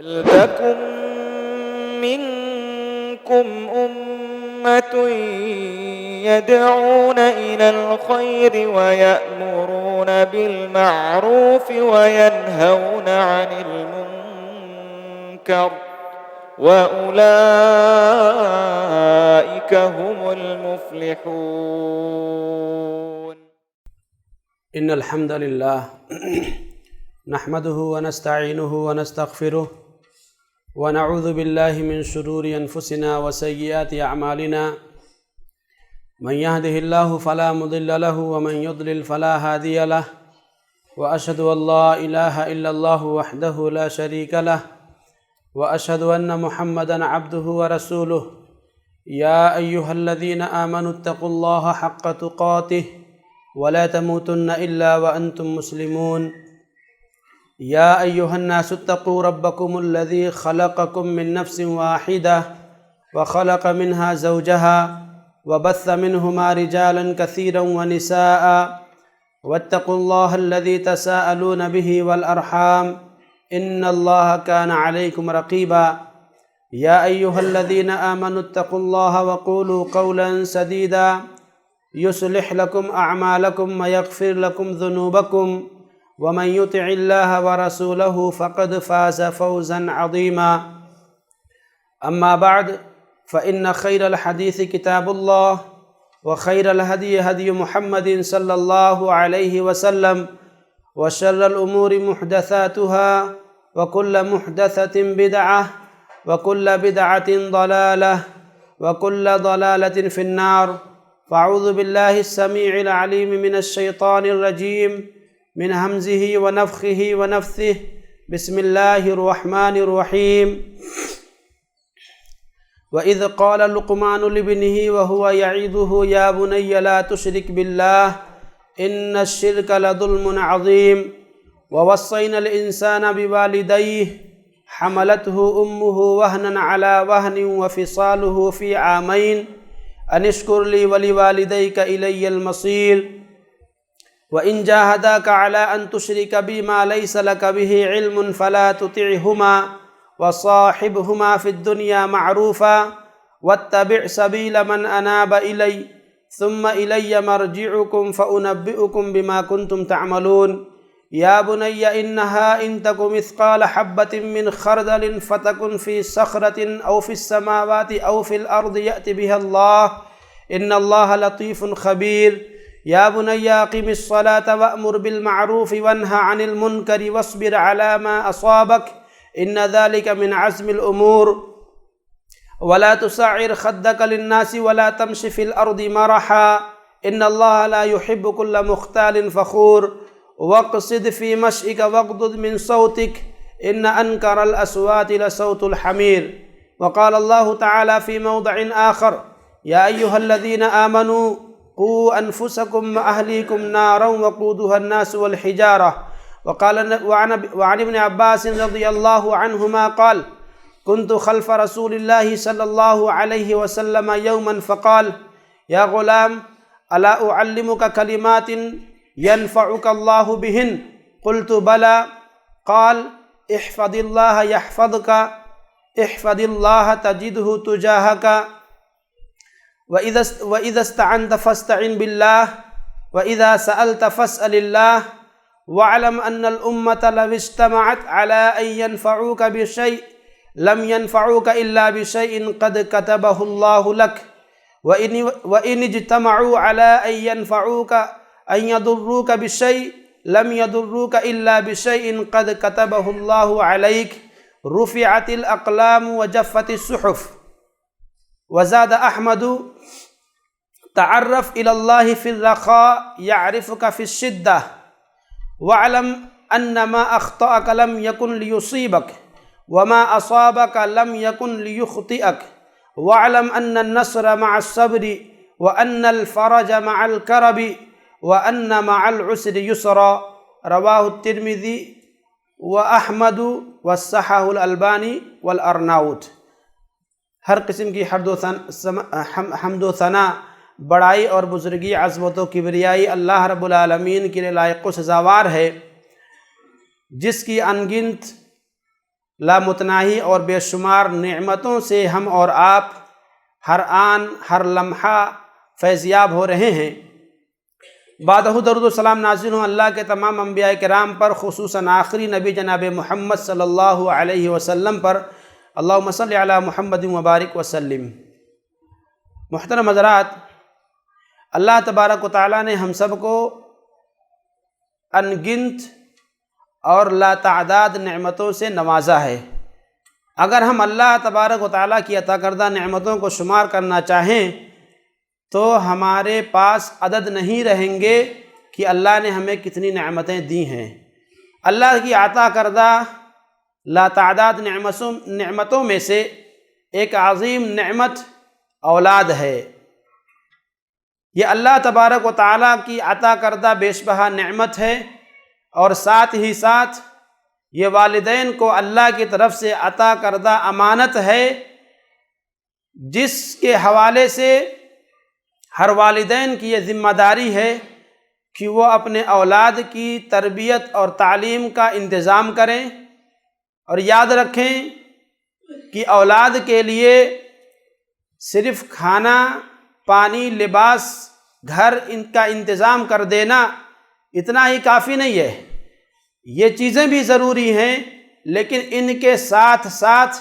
وَلْتَكُنْ مِنْكُمْ أُمَّةٌ يَدْعُونَ إِلَى الْخَيْرِ وَيَأْمُرُونَ بِالْمَعْرُوفِ وَيَنْهَوْنَ عَنِ الْمُنْكَرِ وَأُولَئِكَ هُمُ الْمُفْلِحُونَ. إن الحمد لله نحمده ونستعينه ونستغفره ونعوذ بالله من شرور أنفسنا وسيئات أعمالنا من يهده الله فلا مضل له ومن يضلل فلا هادي له وأشهد أن لا إله إلا الله وحده لا شريك له وأشهد أن محمدًا عبده ورسوله. يا أيها الذين آمنوا اتقوا الله حق تقاته ولا تموتن إلا وأنتم مسلمون. يا أيها الناس اتقوا ربكم الذي خلقكم من نفس واحدة وخلق منها زوجها وبث منهما رجالا كثيرا ونساء واتقوا الله الذي تساءلون به والأرحام إن الله كان عليكم رقيبا. يا أيها الذين آمنوا اتقوا الله وقولوا قولا سديدا يصلح لكم أعمالكم ويغفر لكم ذنوبكم ومن يطع الله ورسوله فقد فاز فوزا عظيما. أما بعد فإن خير الحديث كتاب الله وخير الهدي هدي محمد صلى الله عليه وسلم وشر الأمور محدثاتها وكل محدثة بدعة وكل بدعة ضلالة وكل ضلالة في النار. فأعوذ بالله السميع العليم من الشيطان الرجيم من همزه ونفخه ونفثه. بسم الله الرحمن الرحيم. وإذ قال لقمان لابنه وهو يعظه يا بني لا تشرك بالله إن الشرك لظلم عظيم. ووصينا الإنسان بوالديه حملته أمه وهنا على وهن وفصاله في عامين أن اشكر لي ولوالديك إلي المصير. وإن جاهداك على أن تشرك بي ما ليس لك به علم فلا تطعهما وصاحبهما في الدنيا معروفا واتبع سبيل من أناب إلي ثم إلي مرجعكم فأنبئكم بما كنتم تعملون. يا بني إنها إن تك مثقال حبة من خردل فتكن في صخرة أو في السماوات أو في الأرض يأت بها الله إن الله لطيف خبير. يا بني أقم الصلاة وأمر بالمعروف وانه عن المنكر واصبر على ما أصابك إن ذلك من عزم الأمور. ولا تسعر خدك للناس ولا تمش في الأرض مرحا إن الله لا يحب كل مختال فخور. واقصد في مشيك واغضض من صوتك إن أنكر الأصوات لصوت الحمير. وقال الله تعالى في موضع آخر يا أيها الذين آمنوا قوا أنفسكم وأهليكم نارا وقودها الناس والحجارة. وقال وعن ابن عباس رضي الله عنهما قال كنت خلف رسول الله صلى الله عليه وسلم يوما فقال يا غلام ألا أعلمك كلمات ينفعك الله بهن؟ قلت بلى. قال احفظ الله يحفظك احفظ الله تجده تجاهك وإذا استعنت فاستعن بالله وإذا سألت فاسأل الله. واعلم أن الأمة لو اجتمعت على أن ينفعوك بشيء لم ينفعوك إلا بشيء قد كتبه الله لك وإن اجتمعوا على أن ينفعوك أن يضروك بشيء لم يضروك إلا بشيء قد كتبه الله عليك. رفعت الأقلام وجفت الصحف. وزاد أحمد تعرف إلى الله في الرخاء يعرفك في الشدة واعلم أن ما أخطأك لم يكن ليصيبك وما أصابك لم يكن ليخطئك. واعلم أن النصر مع الصبر وأن الفرج مع الكرب وأن مع العسر يسرا. رواه الترمذي وأحمد والصححه الألباني والأرناؤوط. ہر قسم کی حمد و ثنا بڑائی اور بزرگی، عظمت و کبریائی اللہ رب العالمین کے لیے لائق و سزاوار ہے، جس کی انگنت لامتناہی اور بے شمار نعمتوں سے ہم اور آپ ہر آن ہر لمحہ فیضیاب ہو رہے ہیں۔ بعدہ درود و سلام نازل ہوں اللہ کے تمام انبیاء کرام پر، خصوصاً آخری نبی جناب محمد صلی اللہ علیہ وسلم پر۔ اللہم صلی علی محمد وبارک وسلم۔ محترم حضرات، اللہ تبارک و تعالیٰ نے ہم سب کو ان گنت اور لا تعداد نعمتوں سے نوازا ہے۔ اگر ہم اللہ تبارک و تعالیٰ کی عطا کردہ نعمتوں کو شمار کرنا چاہیں تو ہمارے پاس عدد نہیں رہیں گے کہ اللہ نے ہمیں کتنی نعمتیں دی ہیں۔ اللہ کی عطا کردہ لا تعداد نعمتوں میں سے ایک عظیم نعمت اولاد ہے۔ یہ اللہ تبارک و تعالیٰ کی عطا کردہ بیش بہا نعمت ہے، اور ساتھ ہی ساتھ یہ والدین کو اللہ کی طرف سے عطا کردہ امانت ہے، جس کے حوالے سے ہر والدین کی یہ ذمہ داری ہے کہ وہ اپنے اولاد کی تربیت اور تعلیم کا انتظام کریں، اور یاد رکھیں کہ اولاد کے لیے صرف کھانا، پانی، لباس، گھر ان کا انتظام کر دینا اتنا ہی کافی نہیں ہے۔ یہ چیزیں بھی ضروری ہیں، لیکن ان کے ساتھ ساتھ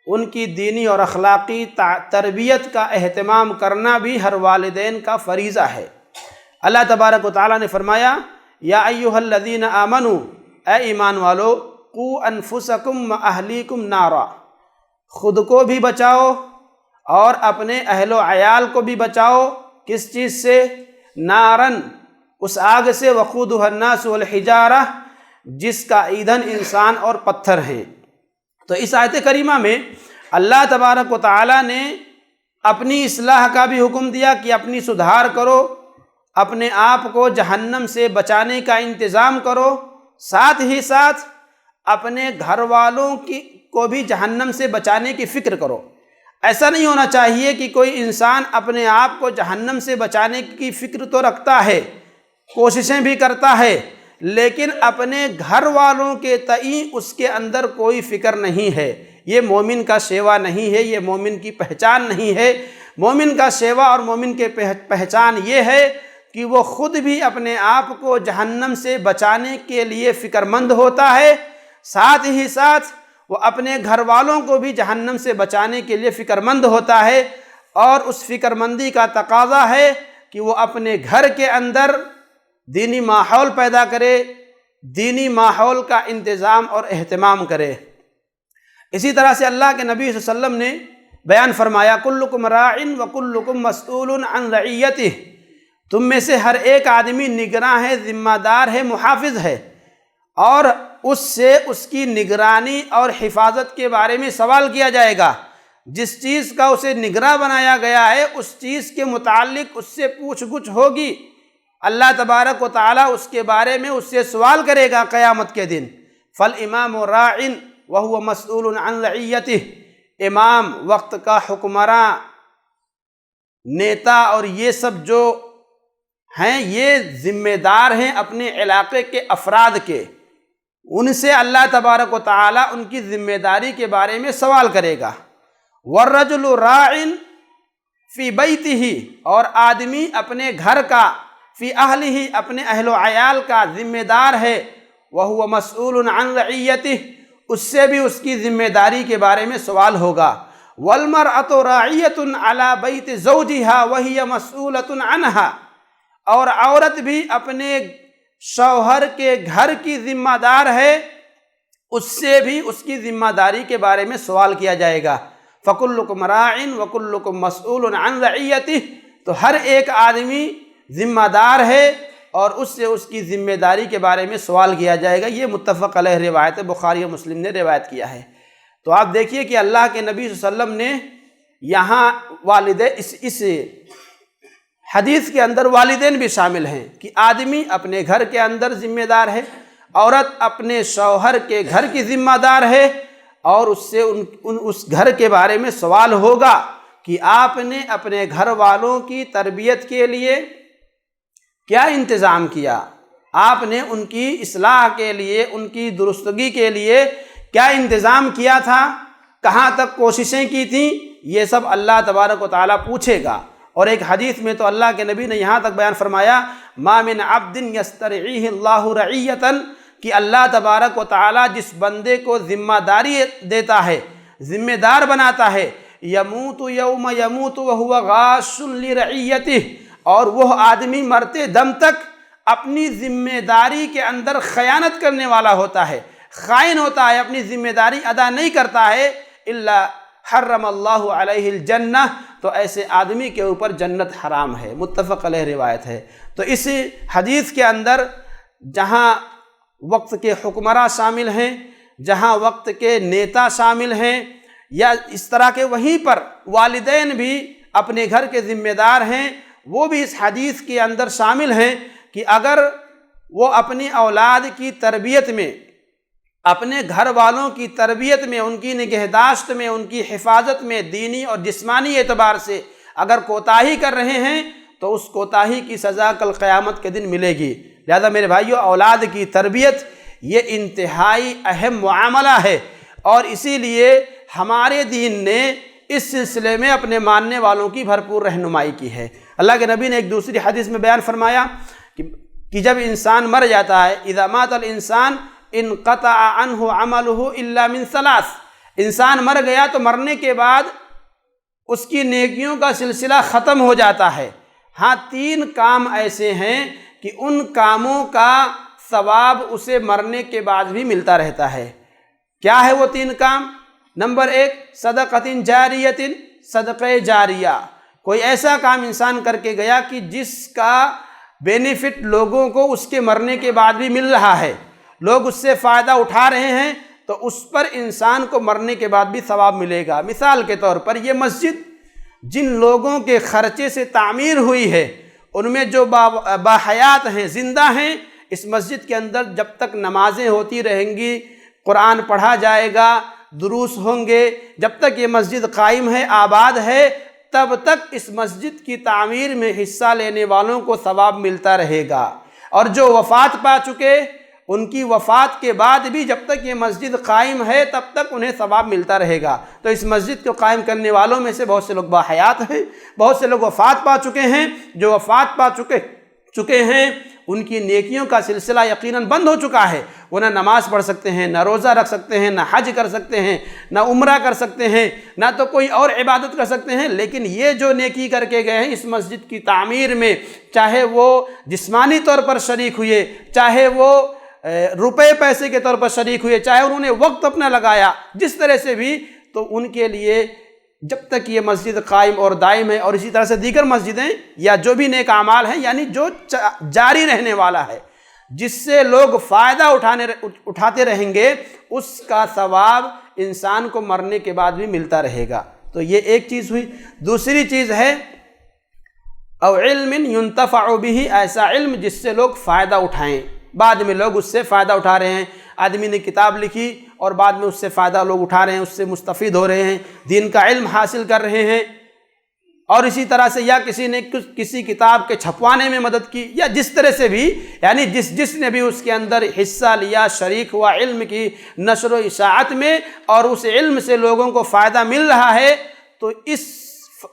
ان کی دینی اور اخلاقی تربیت کا اہتمام کرنا بھی ہر والدین کا فریضہ ہے۔ اللہ تبارک و تعالیٰ نے فرمایا، یا ایھا الذین آمنوا، اے ایمان والو، قوا انفسکم واہلیکم نارا، خود کو بھی بچاؤ اور اپنے اہل و عیال کو بھی بچاؤ۔ کس چیز سے؟ نارن، اس آگ سے، وقودھا الناس والحجارہ، جس کا ایندھن انسان اور پتھر ہیں۔ تو اس آیت کریمہ میں اللہ تبارک و تعالیٰ نے اپنی اصلاح کا بھی حکم دیا کہ اپنی سدھار کرو، اپنے آپ کو جہنم سے بچانے کا انتظام کرو، ساتھ ہی ساتھ اپنے گھر والوں کو بھی جہنم سے بچانے کی فکر کرو۔ ایسا نہیں ہونا چاہیے کہ کوئی انسان اپنے آپ کو جہنم سے بچانے کی فکر تو رکھتا ہے، کوششیں بھی کرتا ہے، لیکن اپنے گھر والوں کے تئیں اس کے اندر کوئی فکر نہیں ہے۔ یہ مومن کا شیوا نہیں ہے، یہ مومن کی پہچان نہیں ہے۔ مومن کا شیوا اور مومن کے پہچان یہ ہے کہ وہ خود بھی اپنے آپ کو جہنم سے بچانے کے لیے فکر مند ہوتا ہے، ساتھ ہی ساتھ وہ اپنے گھر والوں کو بھی جہنم سے بچانے کے لیے فکر مند ہوتا ہے، اور اس فکر مندی کا تقاضا ہے کہ وہ اپنے گھر کے اندر دینی ماحول پیدا کرے، دینی ماحول کا انتظام اور اہتمام کرے۔ اسی طرح سے اللہ کے نبی صلی اللہ علیہ وسلم نے بیان فرمایا، کلکم راع وکلکم مسئول عن رعیتہ، تم میں سے ہر ایک آدمی نگراں ہے، ذمہ دار ہے، محافظ ہے، اور اس سے اس کی نگرانی اور حفاظت کے بارے میں سوال کیا جائے گا۔ جس چیز کا اسے نگراں بنایا گیا ہے اس چیز کے متعلق اس سے پوچھ گچھ ہوگی۔ اللہ تبارک و تعالیٰ اس کے بارے میں اس سے سوال کرے گا قیامت کے دن۔ فالامام راع وہو مسئول عن رعیتہ، امام، وقت کا حکمراں، نیتا اور یہ سب جو ہیں یہ ذمہ دار ہیں اپنے علاقے کے افراد کے، ان سے اللہ تبارک و تعالیٰ ان کی ذمہ داری کے بارے میں سوال کرے گا۔ والرجل راع فی بیتہ، اور آدمی اپنے گھر کا، فی اہلہ، اپنے اہل و عیال کا ذمہ دار ہے، وہو مسئول عن رعیتہ، اس سے بھی اس کی ذمہ داری کے بارے میں سوال ہوگا۔ والمرأة راعیۃ علی بیت زوجہا وہی مسئولۃ عنہا، اور عورت بھی اپنے شوہر کے گھر کی ذمہ دار ہے، اس سے بھی اس کی ذمہ داری کے بارے میں سوال کیا جائے گا۔ فکلکم راع وکلکم مسئول عن رعیتہ، تو ہر ایک آدمی ذمہ دار ہے اور اس سے اس کی ذمہ داری کے بارے میں سوال کیا جائے گا۔ یہ متفق علیہ روایت بخاری و مسلم نے روایت کیا ہے۔ تو آپ دیکھیے کہ اللہ کے نبی صلی اللہ علیہ وسلم نے یہاں اس حدیث کے اندر والدین بھی شامل ہیں کہ آدمی اپنے گھر کے اندر ذمہ دار ہے، عورت اپنے شوہر کے گھر کی ذمہ دار ہے، اور اس سے اس گھر کے بارے میں سوال ہوگا کہ آپ نے اپنے گھر والوں کی تربیت کے لیے کیا انتظام کیا، آپ نے ان کی اصلاح کے لیے، ان کی درستگی کے لیے کیا انتظام کیا تھا، کہاں تک کوششیں کی تھیں، یہ سب اللہ تبارک و تعالیٰ پوچھے گا۔ اور ایک حدیث میں تو اللہ کے نبی نے یہاں تک بیان فرمایا، ما من عبد یسترعیہ اللہ رعیۃ، کہ اللہ تبارک و تعالیٰ جس بندے کو ذمہ داری دیتا ہے، ذمہ دار بناتا ہے، یموت یوم یموت وہو غاش لرعیتہ، اور وہ آدمی مرتے دم تک اپنی ذمہ داری کے اندر خیانت کرنے والا ہوتا ہے، خائن ہوتا ہے، اپنی ذمہ داری ادا نہیں کرتا ہے، الا حرم اللہ علیہ الجنہ، تو ایسے آدمی کے اوپر جنت حرام ہے، متفق علیہ روایت ہے۔ تو اس حدیث کے اندر جہاں وقت کے حکمراں شامل ہیں، جہاں وقت کے نیتا شامل ہیں، یا اس طرح کے وہیں پر والدین بھی اپنے گھر کے ذمہ دار ہیں، وہ بھی اس حدیث کے اندر شامل ہیں کہ اگر وہ اپنی اولاد کی تربیت میں، اپنے گھر والوں کی تربیت میں، ان کی نگہداشت میں، ان کی حفاظت میں، دینی اور جسمانی اعتبار سے اگر کوتاہی کر رہے ہیں تو اس کوتاہی کی سزا کل قیامت کے دن ملے گی۔ لہذا میرے بھائیو، اولاد کی تربیت یہ انتہائی اہم معاملہ ہے، اور اسی لیے ہمارے دین نے اس سلسلے میں اپنے ماننے والوں کی بھرپور رہنمائی کی ہے۔ اللہ کے نبی نے ایک دوسری حدیث میں بیان فرمایا کہ جب انسان مر جاتا ہے، اذا مات الانسان انقطع عنہ عملہ الا من ثلاث، انسان مر گیا تو مرنے کے بعد اس کی نیکیوں کا سلسلہ ختم ہو جاتا ہے، ہاں 3 کام ایسے ہیں کہ ان کاموں کا ثواب اسے مرنے کے بعد بھی ملتا رہتا ہے۔ کیا ہے وہ 3 کام؟ نمبر 1 صدقۃ جاریۃ، صدقہ جاریہ، کوئی ایسا کام انسان کر کے گیا کہ جس کا بینیفٹ لوگوں کو اس کے مرنے کے بعد بھی مل رہا ہے، لوگ اس سے فائدہ اٹھا رہے ہیں، تو اس پر انسان کو مرنے کے بعد بھی ثواب ملے گا۔ مثال کے طور پر یہ مسجد جن لوگوں کے خرچے سے تعمیر ہوئی ہے، ان میں جو باحیات ہیں، زندہ ہیں، اس مسجد کے اندر جب تک نمازیں ہوتی رہیں گی، قرآن پڑھا جائے گا، دروس ہوں گے، جب تک یہ مسجد قائم ہے، آباد ہے، تب تک اس مسجد کی تعمیر میں حصہ لینے والوں کو ثواب ملتا رہے گا۔ اور جو وفات پا چکے، ان کی وفات کے بعد بھی جب تک یہ مسجد قائم ہے تب تک انہیں ثواب ملتا رہے گا۔ تو اس مسجد کو قائم کرنے والوں میں سے بہت سے لوگ باحیات ہیں، بہت سے لوگ وفات پا چکے ہیں، جو وفات پا چکے ہیں ان کی نیکیوں کا سلسلہ یقیناً بند ہو چکا ہے، وہ نہ نماز پڑھ سکتے ہیں، نہ روزہ رکھ سکتے ہیں، نہ حج کر سکتے ہیں، نہ عمرہ کر سکتے ہیں، نہ تو کوئی اور عبادت کر سکتے ہیں، لیکن یہ جو نیکی کر کے گئے ہیں اس مسجد کی تعمیر میں، چاہے وہ جسمانی طور پر شریک ہوئے، چاہے وہ روپے پیسے کے طور پر شریک ہوئے، چاہے انہوں نے وقت اپنا لگایا، جس طرح سے بھی، تو ان کے لیے جب تک یہ مسجد قائم اور دائم ہے، اور اسی طرح سے دیگر مسجدیں یا جو بھی نیک اعمال ہیں، یعنی جو جاری رہنے والا ہے، جس سے لوگ فائدہ اٹھاتے رہیں گے، اس کا ثواب انسان کو مرنے کے بعد بھی ملتا رہے گا۔ تو یہ ایک چیز ہوئی۔ دوسری چیز ہے او علم ينتفع به، ایسا علم جس سے لوگ فائدہ اٹھائیں، بعد میں لوگ اس سے فائدہ اٹھا رہے ہیں، آدمی نے کتاب لکھی اور بعد میں اس سے فائدہ لوگ اٹھا رہے ہیں، اس سے مستفید ہو رہے ہیں، دین کا علم حاصل کر رہے ہیں، اور اسی طرح سے یا کسی نے کسی کتاب کے چھپوانے میں مدد کی، یا جس طرح سے بھی، یعنی جس نے بھی اس کے اندر حصہ لیا، شریک ہوا علم کی نشر و اشاعت میں، اور اس علم سے لوگوں کو فائدہ مل رہا ہے، تو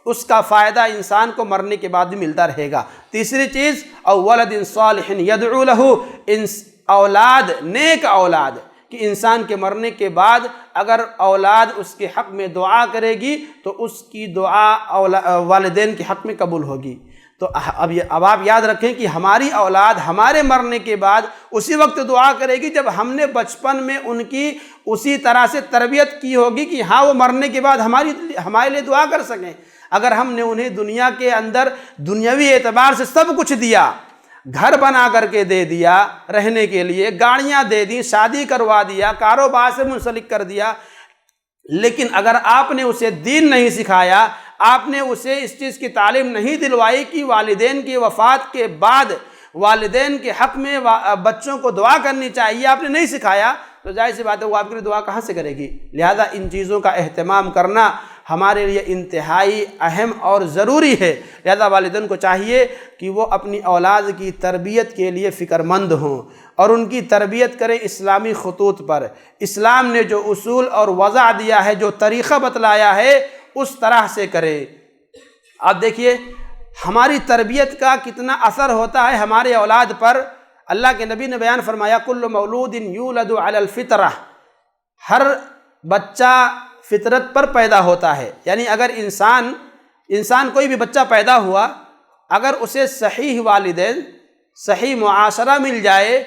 اس کا فائدہ انسان کو مرنے کے بعد بھی ملتا رہے گا۔ تیسری چیز او ولد صالح یدعو لہ، اولاد، نیک اولاد، کہ انسان کے مرنے کے بعد اگر اولاد اس کے حق میں دعا کرے گی تو اس کی دعا والدین کے حق میں قبول ہوگی۔ تو اب آپ یاد رکھیں کہ ہماری اولاد ہمارے مرنے کے بعد اسی وقت دعا کرے گی جب ہم نے بچپن میں ان کی اسی طرح سے تربیت کی ہوگی کہ ہاں وہ مرنے کے بعد ہمارے لیے دعا کر سکیں۔ اگر ہم نے انہیں دنیا کے اندر دنیاوی اعتبار سے سب کچھ دیا، گھر بنا کر کے دے دیا رہنے کے لیے، گاڑیاں دے دیں، شادی کروا دیا، کاروبار سے منسلک کر دیا، لیکن اگر آپ نے اسے دین نہیں سکھایا، آپ نے اسے اس چیز کی تعلیم نہیں دلوائی کہ والدین کی وفات کے بعد والدین کے حق میں بچوں کو دعا کرنی چاہیے، آپ نے نہیں سکھایا، تو ظاہر سی بات ہے وہ آپ کے لیے دعا کہاں سے کرے گی؟ لہذا ان چیزوں کا اہتمام کرنا ہمارے لیے انتہائی اہم اور ضروری ہے۔ لہذا والدین کو چاہیے کہ وہ اپنی اولاد کی تربیت کے لیے فکر مند ہوں اور ان کی تربیت کریں اسلامی خطوط پر۔ اسلام نے جو اصول اور وضع دیا ہے، جو طریقہ بتلایا ہے، اس طرح سے کریں۔ آپ دیکھیے ہماری تربیت کا کتنا اثر ہوتا ہے ہمارے اولاد پر۔ اللہ کے نبی نے بیان فرمایا کل مولود یولد علی الفطرہ، ہر بچہ فطرت پر پیدا ہوتا ہے۔ یعنی اگر انسان کوئی بھی بچہ پیدا ہوا، اگر اسے صحیح والدین، صحیح معاشرہ مل جائے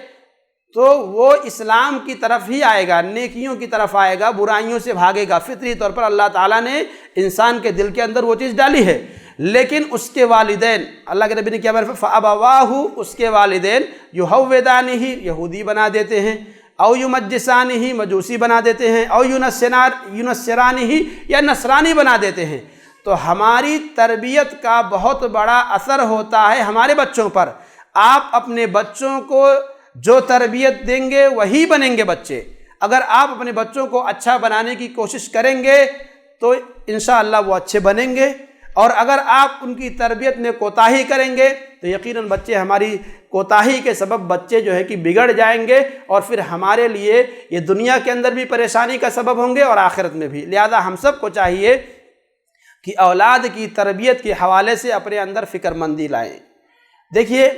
تو وہ اسلام کی طرف ہی آئے گا، نیکیوں کی طرف آئے گا، برائیوں سے بھاگے گا۔ فطری طور پر اللہ تعالیٰ نے انسان کے دل کے اندر وہ چیز ڈالی ہے۔ لیکن اس کے والدین، اللہ کے نبی نے کیا بیان فرمایا فَأَبَوَاهُ، اس کے والدین يُهَوِّدَانِهِ، یہودی بنا دیتے ہیں، او یمجسانہ، مجوسی بنا دیتے ہیں، او یونسرانہ، یا نصرانی بنا دیتے ہیں۔ تو ہماری تربیت کا بہت بڑا اثر ہوتا ہے ہمارے بچوں پر۔ آپ اپنے بچوں کو جو تربیت دیں گے وہی بنیں گے بچے۔ اگر آپ اپنے بچوں کو اچھا بنانے کی کوشش کریں گے تو انشاءاللہ وہ اچھے بنیں گے، اور اگر آپ ان کی تربیت میں کوتاہی کریں گے تو یقیناً بچے، ہماری کوتاہی کے سبب بچے جو ہے کہ بگڑ جائیں گے، اور پھر ہمارے لیے یہ دنیا کے اندر بھی پریشانی کا سبب ہوں گے اور آخرت میں بھی۔ لہذا ہم سب کو چاہیے کہ اولاد کی تربیت کے حوالے سے اپنے اندر فکر مندی لائیں۔ دیکھیے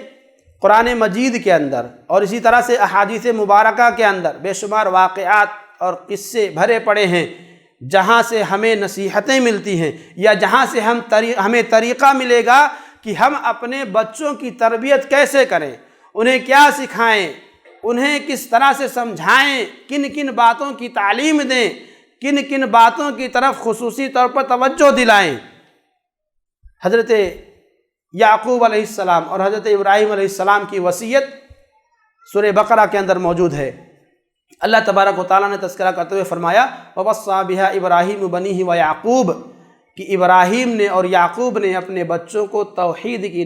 قرآن مجید کے اندر اور اسی طرح سے احادیث مبارکہ کے اندر بے شمار واقعات اور قصے بھرے پڑے ہیں جہاں سے ہمیں نصیحتیں ملتی ہیں، یا جہاں سے ہمیں طریقہ ملے گا کہ ہم اپنے بچوں کی تربیت کیسے کریں، انہیں کیا سکھائیں، انہیں کس طرح سے سمجھائیں، کن کن باتوں کی تعلیم دیں، کن کن باتوں کی طرف خصوصی طور پر توجہ دلائیں۔ حضرت یعقوب علیہ السلام اور حضرت ابراہیم علیہ السلام کی وصیت سورہ بقرہ کے اندر موجود ہے۔ اللہ تبارک و تعالیٰ نے تذکرہ کرتے ہوئے فرمایا وَوَصَّىٰ بِهَا إِبْرَاهِيمُ بَنِيهِ وَيَعْقُوبُ، کہ ابراہیم نے اور یعقوب نے اپنے بچوں کو توحید کی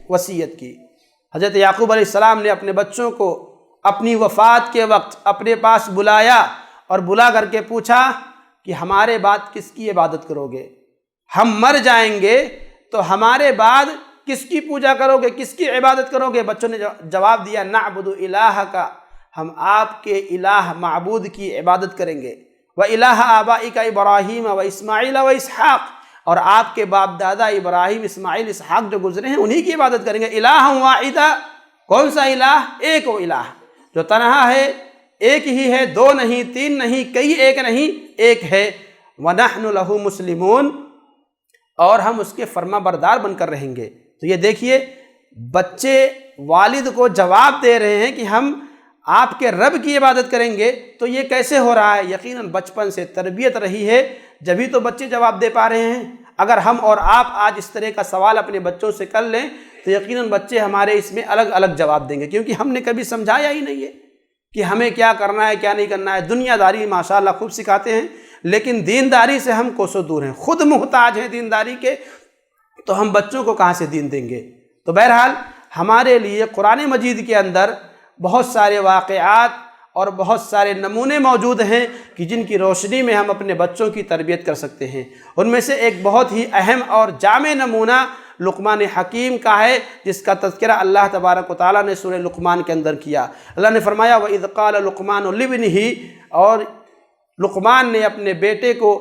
وصیت کی۔ حضرت یعقوب علیہ السلام نے اپنے بچوں کو اپنی وفات کے وقت اپنے پاس بلایا اور بلا کر کے پوچھا کہ ہمارے بعد کس کی عبادت کرو گے؟ ہم مر جائیں گے تو ہمارے بعد کس کی پوجا کرو گے، کس کی عبادت کرو گے؟ بچوں نے جواب دیا نعبد الہک، ہم آپ کے الہ معبود کی عبادت کریں گے، وَإِلَٰهَ آبَائِكَ إِبْرَاهِيمَ وَإِسْمَاعِيلَ وَإِسْحَاقَ، اور آپ کے باپ دادا ابراہیم، اسماعیل، اسحاق جو گزرے ہیں انہی کی عبادت کریں گے۔ الہ واحدہ، کون سا الہ؟ ایک وہ الہ جو تنہا ہے، ایک ہی ہے، دو نہیں، تین نہیں، کئی ایک نہیں، ایک ہے۔ وَنَحْنُ لَهُ مُسْلِمُونَ، اور ہم اس کے فرما بردار بن کر رہیں گے۔ تو یہ دیکھیے بچے والد کو جواب دے رہے ہیں کہ ہم آپ کے رب کی عبادت کریں گے، تو یہ کیسے ہو رہا ہے؟ یقیناً بچپن سے تربیت رہی ہے، جبھی تو بچے جواب دے پا رہے ہیں۔ اگر ہم اور آپ آج اس طرح کا سوال اپنے بچوں سے کر لیں تو یقیناً بچے ہمارے اس میں الگ الگ جواب دیں گے، کیونکہ ہم نے کبھی سمجھایا ہی نہیں ہے کہ ہمیں کیا کرنا ہے کیا نہیں کرنا ہے۔ دنیا داری ماشاءاللہ خوب سکھاتے ہیں، لیکن دینداری سے ہم کوسوں دور ہیں، خود محتاج ہیں دینداری کے، تو ہم بچوں کو کہاں سے دین دیں گے؟ تو بہرحال ہمارے لیے قرآن مجید کے اندر بہت سارے واقعات اور بہت سارے نمونے موجود ہیں کہ جن کی روشنی میں ہم اپنے بچوں کی تربیت کر سکتے ہیں۔ ان میں سے ایک بہت ہی اہم اور جامع نمونہ لقمان حکیم کا ہے، جس کا تذکرہ اللہ تبارک و تعالیٰ نے سورہ لقمان کے اندر کیا۔ اللہ نے فرمایا وَإِذْ قَالَ لُقْمَانُ لِابْنِهِ، اور لقمان نے اپنے بیٹے کو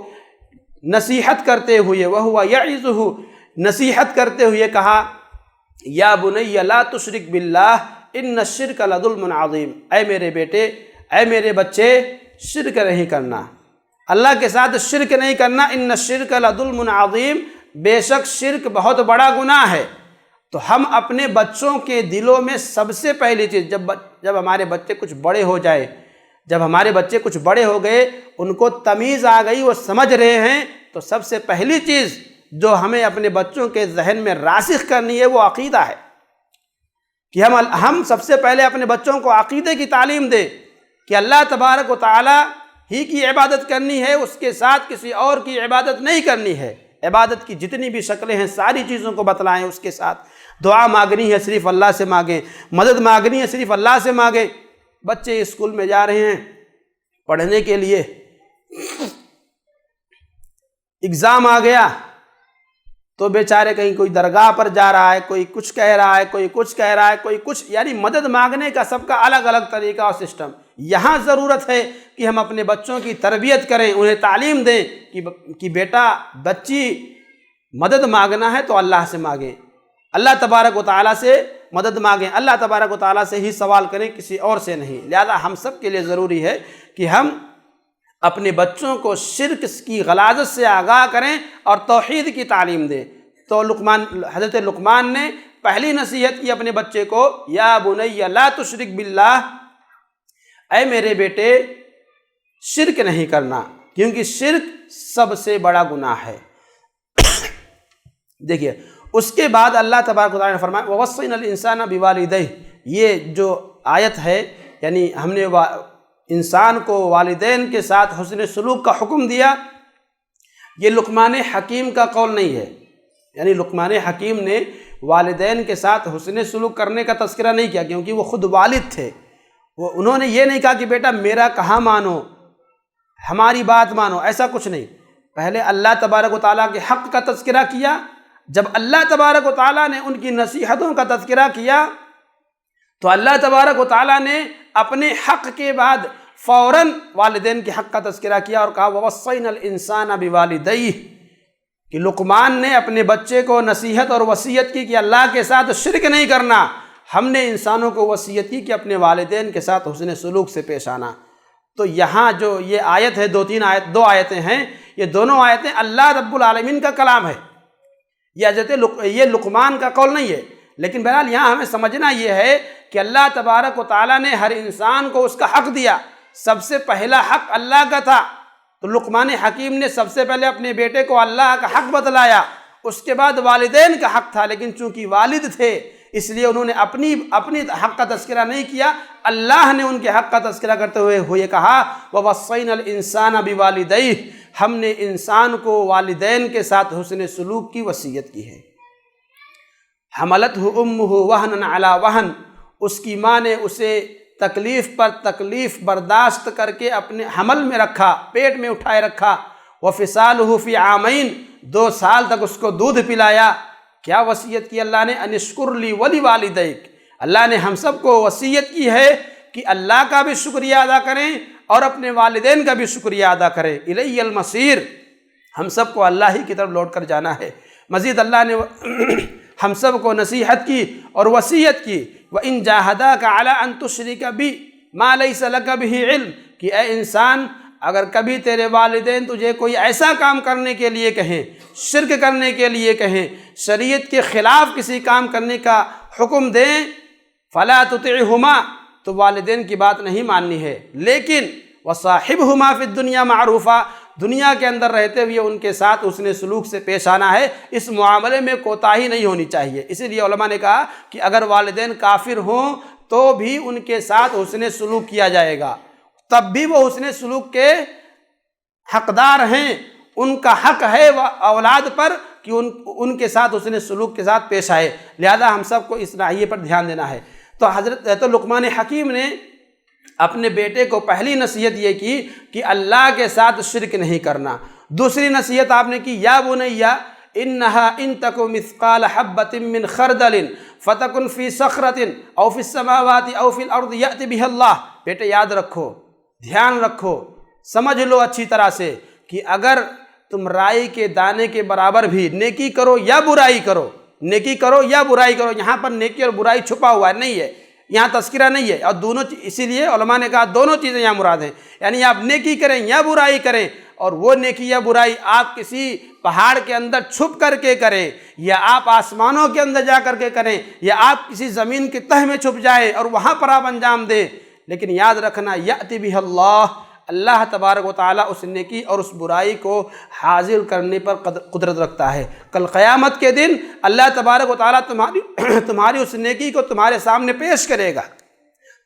نصیحت کرتے ہوئے وَهُوَ يَعِظُهُ، نصیحت کرتے ہوئے کہا یا بنی لا تشرک باللہ ان الشرک لظلم عظیم، اے میرے بیٹے، اے میرے بچے، شرک نہیں کرنا، اللہ کے ساتھ شرک نہیں کرنا، ان الشرک لظلم عظیم، بے شک شرک بہت بڑا گناہ ہے۔ تو ہم اپنے بچوں کے دلوں میں سب سے پہلی چیز، جب ہمارے بچے کچھ بڑے ہو جائے، جب ہمارے بچے کچھ بڑے ہو گئے، ان کو تمیز آ گئی، وہ سمجھ رہے ہیں، تو سب سے پہلی چیز جو ہمیں اپنے بچوں کے ذہن میں راسخ کرنی ہے وہ عقیدہ ہے، کہ ہم سب سے پہلے اپنے بچوں کو عقیدے کی تعلیم دیں کہ اللہ تبارک و تعالی ہی کی عبادت کرنی ہے، اس کے ساتھ کسی اور کی عبادت نہیں کرنی ہے۔ عبادت کی جتنی بھی شکلیں ہیں ساری چیزوں کو بتلائیں، اس کے ساتھ دعا مانگنی ہے صرف اللہ سے مانگیں، مدد مانگنی ہے صرف اللہ سے مانگیں۔ بچے اسکول میں جا رہے ہیں پڑھنے کے لیے، اگزام آ گیا تو بیچارے کہیں کوئی درگاہ پر جا رہا ہے، کوئی کچھ کہہ رہا ہے، کوئی کچھ کہہ رہا ہے، کوئی کچھ، یعنی مدد مانگنے کا سب کا الگ الگ طریقہ اور سسٹم۔ یہاں ضرورت ہے کہ ہم اپنے بچوں کی تربیت کریں، انہیں تعلیم دیں کہ بیٹا بچی مدد مانگنا ہے تو اللہ سے مانگیں، اللہ تبارک و تعالیٰ سے مدد مانگیں، اللہ تبارک و تعالیٰ سے ہی سوال کریں، کسی اور سے نہیں۔ لہذا ہم سب کے لیے ضروری ہے کہ ہم اپنے بچوں کو شرک کی غلاظت سے آگاہ کریں اور توحید کی تعلیم دیں۔ تو حضرت لقمان نے پہلی نصیحت کی اپنے بچے کو، یا بنی لا تشرک باللہ، اے میرے بیٹے شرک نہیں کرنا، کیونکہ شرک سب سے بڑا گناہ ہے۔ دیکھیے اس کے بعد اللہ تبارک و تعالیٰ نے فرمایا وَوَصَّيْنَا الْإِنسَانَ بِوَالِدَيْهِ، یہ جو آیت ہے یعنی ہم نے انسان کو والدین کے ساتھ حسن سلوک کا حکم دیا، یہ لقمان حکیم کا قول نہیں ہے، یعنی لقمان حکیم نے والدین کے ساتھ حسن سلوک کرنے کا تذکرہ نہیں کیا، کیونکہ وہ خود والد تھے۔ انہوں نے یہ نہیں کہا کہ بیٹا میرا کہاں مانو، ہماری بات مانو، ایسا کچھ نہیں۔ پہلے اللہ تبارک و تعالیٰ کے حق کا تذکرہ کیا، جب اللہ تبارک و تعالیٰ نے ان کی نصیحتوں کا تذکرہ کیا تو اللہ تبارک و تعالیٰ نے اپنے حق کے بعد فوراً والدین کے حق کا تذکرہ کیا اور کہا وَوَصَّيْنَا الْإِنسَانَ بِوَالِدَيْهِ، کہ لقمان نے اپنے بچے کو نصیحت اور وصیت کی کہ اللہ کے ساتھ شرک نہیں کرنا۔ ہم نے انسانوں کو وصیت کی کہ اپنے والدین کے ساتھ حسن سلوک سے پیش آنا۔ تو یہاں جو یہ آیت ہے، دو آیتیں ہیں، یہ دونوں آیتیں اللہ رب العالمین کا کلام ہے، یہ لقمان کا قول نہیں ہے۔ لیکن بہرحال یہاں ہمیں سمجھنا یہ ہے کہ اللہ تبارک و تعالیٰ نے ہر انسان کو اس کا حق دیا، سب سے پہلا حق اللہ کا تھا، تو لقمان حکیم نے سب سے پہلے اپنے بیٹے کو اللہ کا حق بتلایا، اس کے بعد والدین کا حق تھا، لیکن چونکہ والد تھے اس لیے انہوں نے اپنی حق کا تذکرہ نہیں کیا، اللہ نے ان کے حق کا تذکرہ کرتے ہوئے یہ کہا وَوَصَّيْنَا الْإِنسَانَ بِوَالِدَيْهِ، ہم نے انسان کو والدین کے ساتھ حسن سلوک کی وصیت کی ہے۔ حملتہ امہ وہنا علی وہن، اس کی ماں نے اسے تکلیف پر تکلیف برداشت کر کے اپنے حمل میں رکھا، پیٹ میں اٹھائے رکھا، وفصالہ فی عامین، 2 سال تک اس کو دودھ پلایا۔ کیا وصیت کی اللہ نے؟ ان اشکر لی ولوالدیک، اللہ نے ہم سب کو وصیت کی ہے کہ اللہ کا بھی شکریہ ادا کریں اور اپنے والدین کا بھی شکریہ ادا کریں۔ الی المصیر، ہم سب کو اللہ ہی کی طرف لوٹ کر جانا ہے۔ مزید اللہ نے ہم سب کو نصیحت کی اور وصیت کی وَإِن جَاهَدَاكَ عَلَىٰ أَن تُشْرِكَ بِي مَا لَيْسَ لَكَ بِهِ عِلْم، کہ اے انسان اگر کبھی تیرے والدین تجھے کوئی ایسا کام کرنے کے لیے کہیں، شرک کرنے کے لیے کہیں، شریعت کے خلاف کسی کام کرنے کا حکم دیں، فَلَا تُطِعْهُمَا، تو والدین کی بات نہیں ماننی ہے، لیکن وَصَاحِبْهُمَا فِي الدُّنْيَا مَعْرُوفًا، دنیا کے اندر رہتے ہوئے ان کے ساتھ حسن سلوک سے پیش آنا ہے، اس معاملے میں کوتاہی نہیں ہونی چاہیے۔ اسی لیے علماء نے کہا کہ اگر والدین کافر ہوں تو بھی ان کے ساتھ حسن سلوک کیا جائے گا، تب بھی وہ حسن سلوک کے حقدار ہیں، ان کا حق ہے اولاد پر کہ ان کے ساتھ حسن سلوک کے ساتھ پیش آئے۔ لہذا ہم سب کو اس ناحیے پر دھیان دینا ہے۔ تو لقمان حکیم نے اپنے بیٹے کو پہلی نصیحت یہ کی کہ اللہ کے ساتھ شرک نہیں کرنا۔ دوسری نصیحت آپ نے کی یا بنی انہا ان تک مثقال حبۃ من خردل فتکن فی صخرۃ او فی السماوات او فی الارض یأت بہ اللہ، بیٹے یاد رکھو، دھیان رکھو، سمجھ لو اچھی طرح سے کہ اگر تم رائی کے دانے کے برابر بھی نیکی کرو یا برائی کرو، نیکی کرو یا برائی کرو، یہاں پر نیکی اور برائی چھپا ہوا ہے، نہیں ہے، یہاں تذکرہ نہیں ہے، اور دونوں اسی لیے علماء نے کہا دونوں چیزیں یہاں مراد ہیں، یعنی آپ نیکی کریں یا برائی کریں، اور وہ نیکی یا برائی آپ کسی پہاڑ کے اندر چھپ کر کے کریں، یا آپ آسمانوں کے اندر جا کر کے کریں، یا آپ کسی زمین کی تہ میں چھپ جائیں اور وہاں پر آپ انجام دیں، لیکن یاد رکھنا یأتی بہ اللہ، اللہ تبارک و تعالیٰ اس نیکی اور اس برائی کو حاصل کرنے پر قدرت رکھتا ہے۔ کل قیامت کے دن اللہ تبارک و تعالیٰ تمہاری اس نیکی کو تمہارے سامنے پیش کرے گا،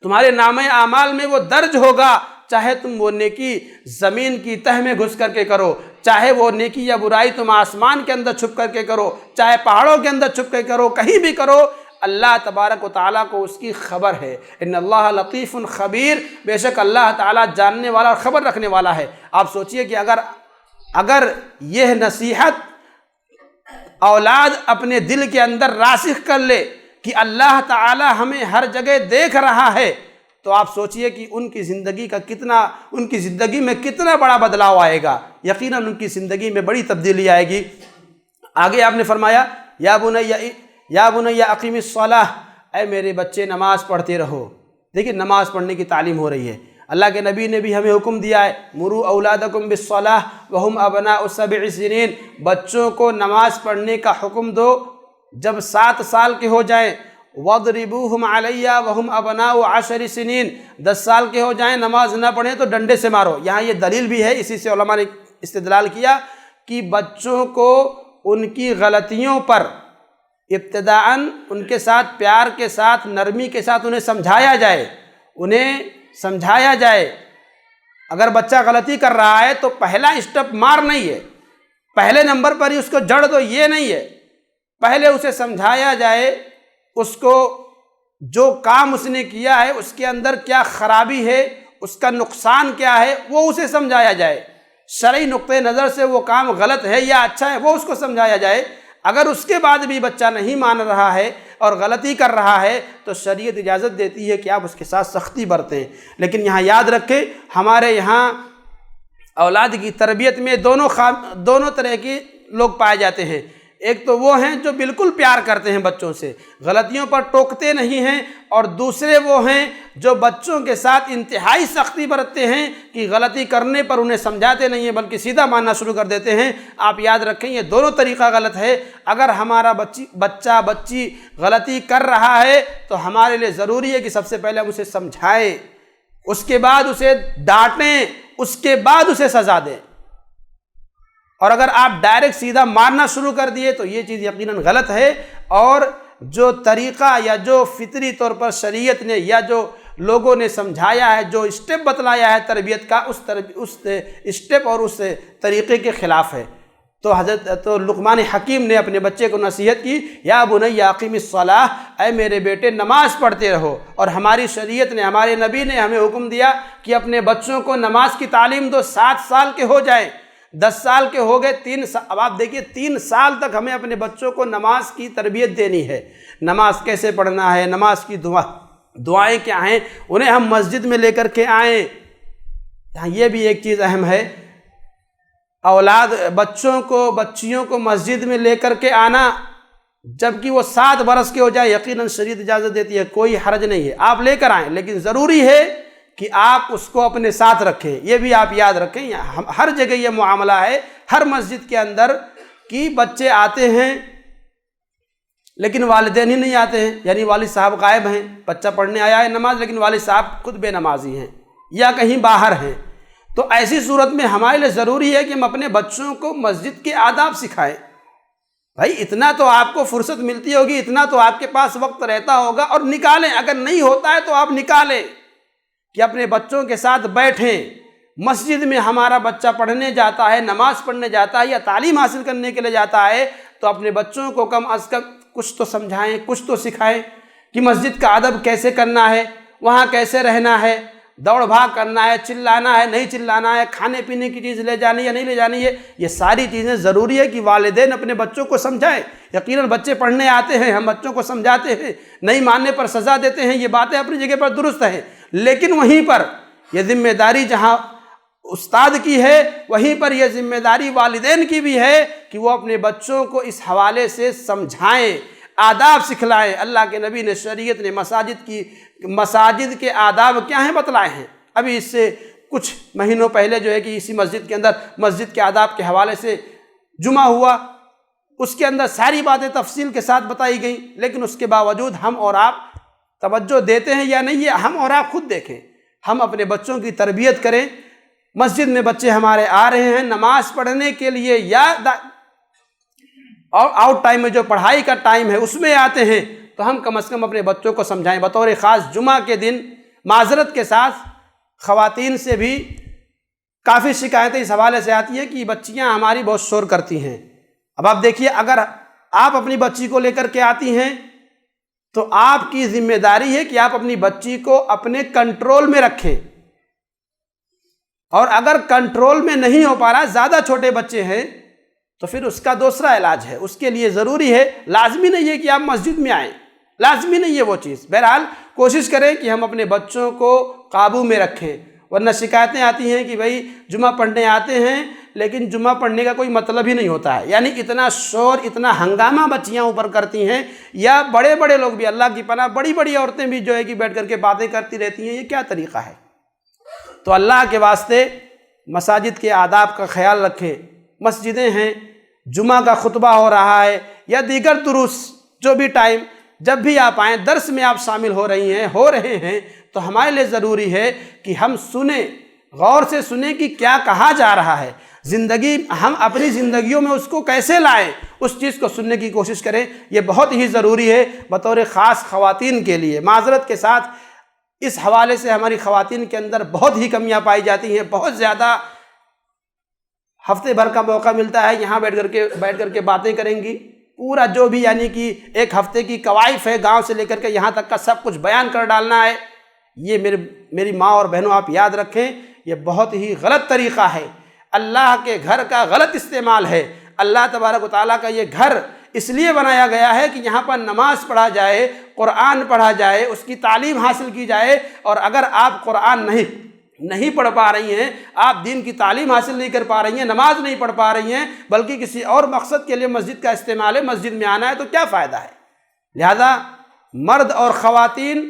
تمہارے نامہ اعمال میں وہ درج ہوگا، چاہے تم وہ نیکی زمین کی تہ میں گھس کر کے کرو، چاہے وہ نیکی یا برائی تم آسمان کے اندر چھپ کر کے کرو، چاہے پہاڑوں کے اندر چھپ کر کے کرو، کہیں بھی کرو، اللہ تبارک و تعالیٰ کو اس کی خبر ہے۔ ان اللہ لطیف خبیر، بے شک اللہ تعالیٰ جاننے والا اور خبر رکھنے والا ہے۔ آپ سوچئے کہ اگر اگر یہ نصیحت اولاد اپنے دل کے اندر راسخ کر لے کہ اللہ تعالی ہمیں ہر جگہ دیکھ رہا ہے، تو آپ سوچئے کہ ان کی زندگی میں کتنا بڑا بدلاؤ آئے گا۔ یقیناً ان کی زندگی میں بڑی تبدیلی آئے گی۔ آگے آپ نے فرمایا یا بنی اقیم الصلاۃ، اے میرے بچے نماز پڑھتے رہو۔ دیکھیں نماز پڑھنے کی تعلیم ہو رہی ہے۔ اللہ کے نبی نے بھی ہمیں حکم دیا ہے مروا اولادکم بالصلاۃ وہم ابناء 7 سنین، بچوں کو نماز پڑھنے کا حکم دو جب 7 سال کے ہو جائیں۔ وَاضْرِبُوهُمْ عَلَيْهَا وَهُمْ أَبْنَاءُ 10 سنین، 10 سال کے ہو جائیں نماز نہ پڑھیں تو ڈنڈے سے مارو۔ یہاں یہ دلیل بھی ہے، اسی سے علماء نے استدلال کیا کہ بچوں کو ان کی غلطیوں پر ابتداءً ان کے ساتھ پیار کے ساتھ نرمی کے ساتھ انہیں سمجھایا جائے۔ اگر بچہ غلطی کر رہا ہے تو پہلا اسٹیپ مار نہیں ہے، پہلے نمبر پر ہی اس کو جڑ دو، یہ نہیں ہے۔ پہلے اسے سمجھایا جائے، اس کو جو کام اس نے کیا ہے اس کے اندر کیا خرابی ہے، اس کا نقصان کیا ہے، وہ اسے سمجھایا جائے۔ شرعی نقطۂ نظر سے وہ کام غلط ہے یا اچھا ہے وہ اس کو سمجھایا جائے۔ اگر اس کے بعد بھی بچہ نہیں مان رہا ہے اور غلطی کر رہا ہے تو شریعت اجازت دیتی ہے کہ آپ اس کے ساتھ سختی برتیں۔ لیکن یہاں یاد رکھیں ہمارے یہاں اولاد کی تربیت میں دونوں طرح کے لوگ پائے جاتے ہیں۔ ایک تو وہ ہیں جو بالکل پیار کرتے ہیں بچوں سے، غلطیوں پر ٹوکتے نہیں ہیں، اور دوسرے وہ ہیں جو بچوں کے ساتھ انتہائی سختی برتتے ہیں کہ غلطی کرنے پر انہیں سمجھاتے نہیں ہیں بلکہ سیدھا ماننا شروع کر دیتے ہیں۔ آپ یاد رکھیں یہ دونوں طریقہ غلط ہے۔ اگر ہمارا بچی غلطی کر رہا ہے تو ہمارے لیے ضروری ہے کہ سب سے پہلے ہم اسے سمجھائیں، اس کے بعد اسے ڈانٹیں، اس کے بعد اسے سزا دیں۔ اور اگر آپ ڈائریکٹ سیدھا مارنا شروع کر دیے تو یہ چیز یقیناً غلط ہے، اور جو طریقہ یا جو فطری طور پر شریعت نے یا جو لوگوں نے سمجھایا ہے، جو اسٹیپ بتلایا ہے تربیت کا، اس اسٹیپ اور اس طریقے کے خلاف ہے۔ تو لقمان حکیم نے اپنے بچے کو نصیحت کی یا بنی اقیم الصلاۃ، اے میرے بیٹے نماز پڑھتے رہو۔ اور ہماری شریعت نے، ہمارے نبی نے ہمیں حکم دیا کہ اپنے بچوں کو نماز کی تعلیم دو 7 سال کے ہو جائیں۔ 10 سال کے ہو گئے، 3 سال، اب آپ دیکھیے 3 سال تک ہمیں اپنے بچوں کو نماز کی تربیت دینی ہے، نماز کیسے پڑھنا ہے، نماز کی دعائیں کیا ہیں، انہیں ہم مسجد میں لے کر کے آئیں۔ یہاں یہ بھی ایک چیز اہم ہے، بچیوں کو مسجد میں لے کر کے آنا جبکہ وہ 7 برس کے ہو جائے، یقیناً شریعت اجازت دیتی ہے، کوئی حرج نہیں ہے، آپ لے کر آئیں، لیکن ضروری ہے کہ آپ اس کو اپنے ساتھ رکھیں۔ یہ بھی آپ یاد رکھیں، ہر جگہ یہ معاملہ ہے، ہر مسجد کے اندر کہ بچے آتے ہیں لیکن والدین ہی نہیں آتے ہیں، یعنی والد صاحب غائب ہیں، بچہ پڑھنے آیا ہے نماز لیکن والد صاحب خود بے نمازی ہیں یا کہیں باہر ہیں۔ تو ایسی صورت میں ہمارے لیے ضروری ہے کہ ہم اپنے بچوں کو مسجد کے آداب سکھائیں۔ بھائی اتنا تو آپ کو فرصت ملتی ہوگی، اتنا تو آپ کے پاس وقت رہتا ہوگا، اور نکالیں، اگر نہیں ہوتا ہے تو آپ نکالیں کہ اپنے بچوں کے ساتھ بیٹھیں۔ مسجد میں ہمارا بچہ پڑھنے جاتا ہے، نماز پڑھنے جاتا ہے یا تعلیم حاصل کرنے کے لیے جاتا ہے تو اپنے بچوں کو کم از کم کچھ تو سمجھائیں، کچھ تو سکھائیں کہ مسجد کا ادب کیسے کرنا ہے، وہاں کیسے رہنا ہے، دوڑ بھاگ کرنا ہے، چلانا ہے نہیں چلانا ہے، کھانے پینے کی چیز لے جانی ہے نہیں لے جانی ہے، یہ ساری چیزیں ضروری ہے کہ والدین اپنے بچوں کو سمجھائیں۔ یقیناً بچے پڑھنے آتے ہیں، ہم بچوں کو سمجھاتے ہیں، نہیں ماننے پر سزا دیتے ہیں، یہ باتیں اپنی جگہ پر درست ہیں، لیکن وہیں پر یہ ذمہ داری جہاں استاد کی ہے وہیں پر یہ ذمہ داری والدین کی بھی ہے کہ وہ اپنے بچوں کو اس حوالے سے سمجھائیں، آداب سکھلائیں۔ اللہ کے نبی نے، شریعت نے مساجد کے آداب کیا ہیں بتلائے ہیں۔ ابھی اس سے کچھ مہینوں پہلے جو ہے کہ اسی مسجد کے اندر مسجد کے آداب کے حوالے سے جمعہ ہوا، اس کے اندر ساری باتیں تفصیل کے ساتھ بتائی گئیں، لیکن اس کے باوجود ہم اور آپ توجہ دیتے ہیں یا نہیں، یہ ہم اور آپ خود دیکھیں۔ ہم اپنے بچوں کی تربیت کریں۔ مسجد میں بچے ہمارے آ رہے ہیں نماز پڑھنے کے لیے یا آؤٹ ٹائم میں جو پڑھائی کا ٹائم ہے اس میں آتے ہیں، تو ہم کم از کم اپنے بچوں کو سمجھائیں۔ بطور خاص جمعہ کے دن معذرت کے ساتھ خواتین سے بھی کافی شکایتیں اس حوالے سے آتی ہیں کہ بچیاں ہماری بہت شور کرتی ہیں۔ اب آپ دیکھیے، اگر آپ اپنی بچی کو لے کر کے آتی ہیں تو آپ کی ذمہ داری ہے کہ آپ اپنی بچی کو اپنے کنٹرول میں رکھیں۔ اور اگر کنٹرول میں نہیں ہو پا رہا، زیادہ چھوٹے بچے ہیں، تو پھر اس کا دوسرا علاج ہے۔ اس کے لیے ضروری ہے، لازمی نہیں ہے کہ آپ مسجد میں آئیں، لازمی نہیں ہے وہ چیز۔ بہرحال کوشش کریں کہ ہم اپنے بچوں کو قابو میں رکھیں، ورنہ شکایتیں آتی ہیں کہ بھائی جمعہ پڑھنے آتے ہیں لیکن جمعہ پڑھنے کا کوئی مطلب ہی نہیں ہوتا ہے، یعنی اتنا شور، اتنا ہنگامہ بچیاں اوپر کرتی ہیں، یا بڑے بڑے لوگ بھی، اللہ کی پناہ، بڑی بڑی عورتیں بھی جو ہے کہ بیٹھ کر کے باتیں کرتی رہتی ہیں۔ یہ کیا طریقہ ہے؟ تو اللہ کے واسطے مساجد کے آداب کا خیال رکھیں۔ مسجدیں ہیں، جمعہ کا خطبہ ہو رہا ہے یا دیگر دروس، جو بھی ٹائم، جب بھی آپ آئیں، درس میں آپ شامل ہو رہے ہیں تو ہمارے لیے ضروری ہے کہ ہم سنیں، غور سے سنیں کہ کیا کہا جا رہا ہے، زندگی، ہم اپنی زندگیوں میں اس کو کیسے لائیں، اس چیز کو سننے کی کوشش کریں۔ یہ بہت ہی ضروری ہے بطور خاص خواتین کے لیے۔ معذرت کے ساتھ اس حوالے سے ہماری خواتین کے اندر بہت ہی کمیاں پائی جاتی ہیں، بہت زیادہ۔ ہفتے بھر کا موقع ملتا ہے، یہاں بیٹھ کر کے باتیں کریں گی، پورا جو بھی یعنی کہ ایک ہفتے کی کوائف ہے، گاؤں سے لے کر کے یہاں تک کا سب کچھ بیان کر ڈالنا ہے۔ یہ میری ماں اور بہنوں، آپ یاد رکھیں، یہ بہت ہی غلط طریقہ ہے، اللہ کے گھر کا غلط استعمال ہے۔ اللہ تبارک و تعالیٰ کا یہ گھر اس لیے بنایا گیا ہے کہ یہاں پر نماز پڑھا جائے، قرآن پڑھا جائے، اس کی تعلیم حاصل کی جائے۔ اور اگر آپ قرآن نہیں پڑھ پا رہی ہیں، آپ دین کی تعلیم حاصل نہیں کر پا رہی ہیں، نماز نہیں پڑھ پا رہی ہیں، بلکہ کسی اور مقصد کے لیے مسجد کا استعمال ہے، مسجد میں آنا ہے، تو کیا فائدہ ہے؟ لہذا مرد اور خواتین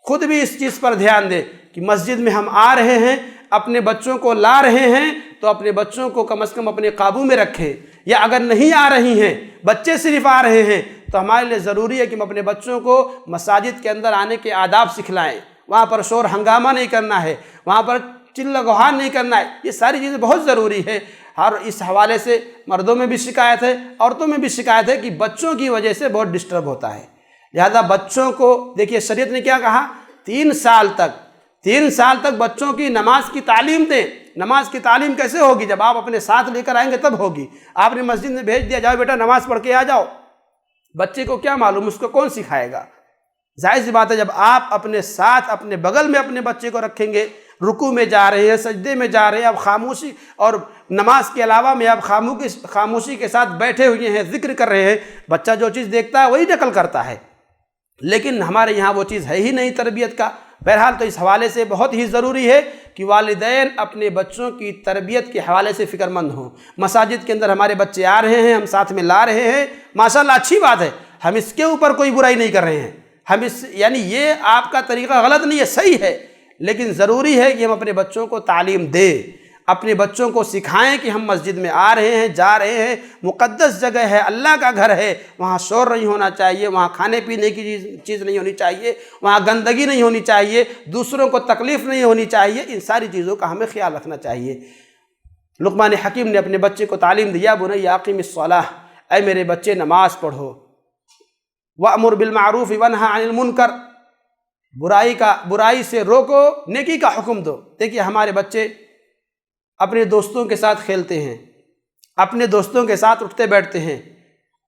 خود بھی اس چیز پر دھیان دیں کہ مسجد میں ہم آ رہے ہیں، اپنے بچوں کو لا رہے ہیں، تو اپنے بچوں کو کم از کم اپنے قابو میں رکھیں۔ یا اگر نہیں آ رہی ہیں، بچے صرف آ رہے ہیں، تو ہمارے لیے ضروری ہے کہ ہم اپنے بچوں کو مساجد کے اندر آنے کے آداب سکھلائیں۔ وہاں پر شور ہنگامہ نہیں کرنا ہے، وہاں پر چل گوہار نہیں کرنا ہے، یہ ساری چیزیں بہت ضروری ہے۔ اور اس حوالے سے مردوں میں بھی شکایت ہے، عورتوں میں بھی شکایت ہے کہ بچوں کی وجہ سے بہت ڈسٹرب ہوتا ہے۔ لہذا بچوں کو دیکھیے، شریعت نے کیا کہا، 3 سال تک بچوں کی نماز کی تعلیم دیں۔ نماز کی تعلیم کیسے ہوگی؟ جب آپ اپنے ساتھ لے کر آئیں گے تب ہوگی۔ آپ نے مسجد میں بھیج دیا، جاؤ بیٹا نماز پڑھ کے آ جاؤ، بچے کو کیا معلوم، اس کو کون سکھائے گا؟ ظاہر سی بات ہے، جب آپ اپنے ساتھ، اپنے بغل میں اپنے بچے کو رکھیں گے، رکوع میں جا رہے ہیں، سجدے میں جا رہے ہیں، اب خاموشی، اور نماز کے علاوہ میں آپ خاموشی کے ساتھ بیٹھے ہوئے ہیں، ذکر کر رہے ہیں، بچہ جو چیز دیکھتا ہے وہی نقل کرتا ہے، لیکن ہمارے یہاں وہ چیز ہے ہی نہیں تربیت کا۔ بہرحال تو اس حوالے سے بہت ہی ضروری ہے کہ والدین اپنے بچوں کی تربیت کے حوالے سے فکر مند ہوں۔ مساجد کے اندر ہمارے بچے آ رہے ہیں، ہم ساتھ میں لا رہے ہیں، ماشاءاللہ اچھی بات ہے، ہم اس کے اوپر کوئی برائی نہیں کر رہے ہیں، یعنی یہ آپ کا طریقہ غلط نہیں ہے، صحیح ہے، لیکن ضروری ہے کہ ہم اپنے بچوں کو تعلیم دیں، اپنے بچوں کو سکھائیں کہ ہم مسجد میں آ رہے ہیں، جا رہے ہیں، مقدس جگہ ہے، اللہ کا گھر ہے، وہاں شور نہیں ہونا چاہیے، وہاں کھانے پینے کی چیز نہیں ہونی چاہیے، وہاں گندگی نہیں ہونی چاہیے، دوسروں کو تکلیف نہیں ہونی چاہیے، ان ساری چیزوں کا ہمیں خیال رکھنا چاہیے۔ لقمان حکیم نے اپنے بچے کو تعلیم دیا، بنی اقم الصلاۃ، اے میرے بچے نماز پڑھو، وَأْمُرْ بِالْمَعْرُوفِ وَانْهَ عَنِ الْمُنْكَرِ، برائی سے روکو، نیکی کا حکم دو۔ دیکھیے ہمارے بچے اپنے دوستوں کے ساتھ کھیلتے ہیں، اپنے دوستوں کے ساتھ اٹھتے بیٹھتے ہیں،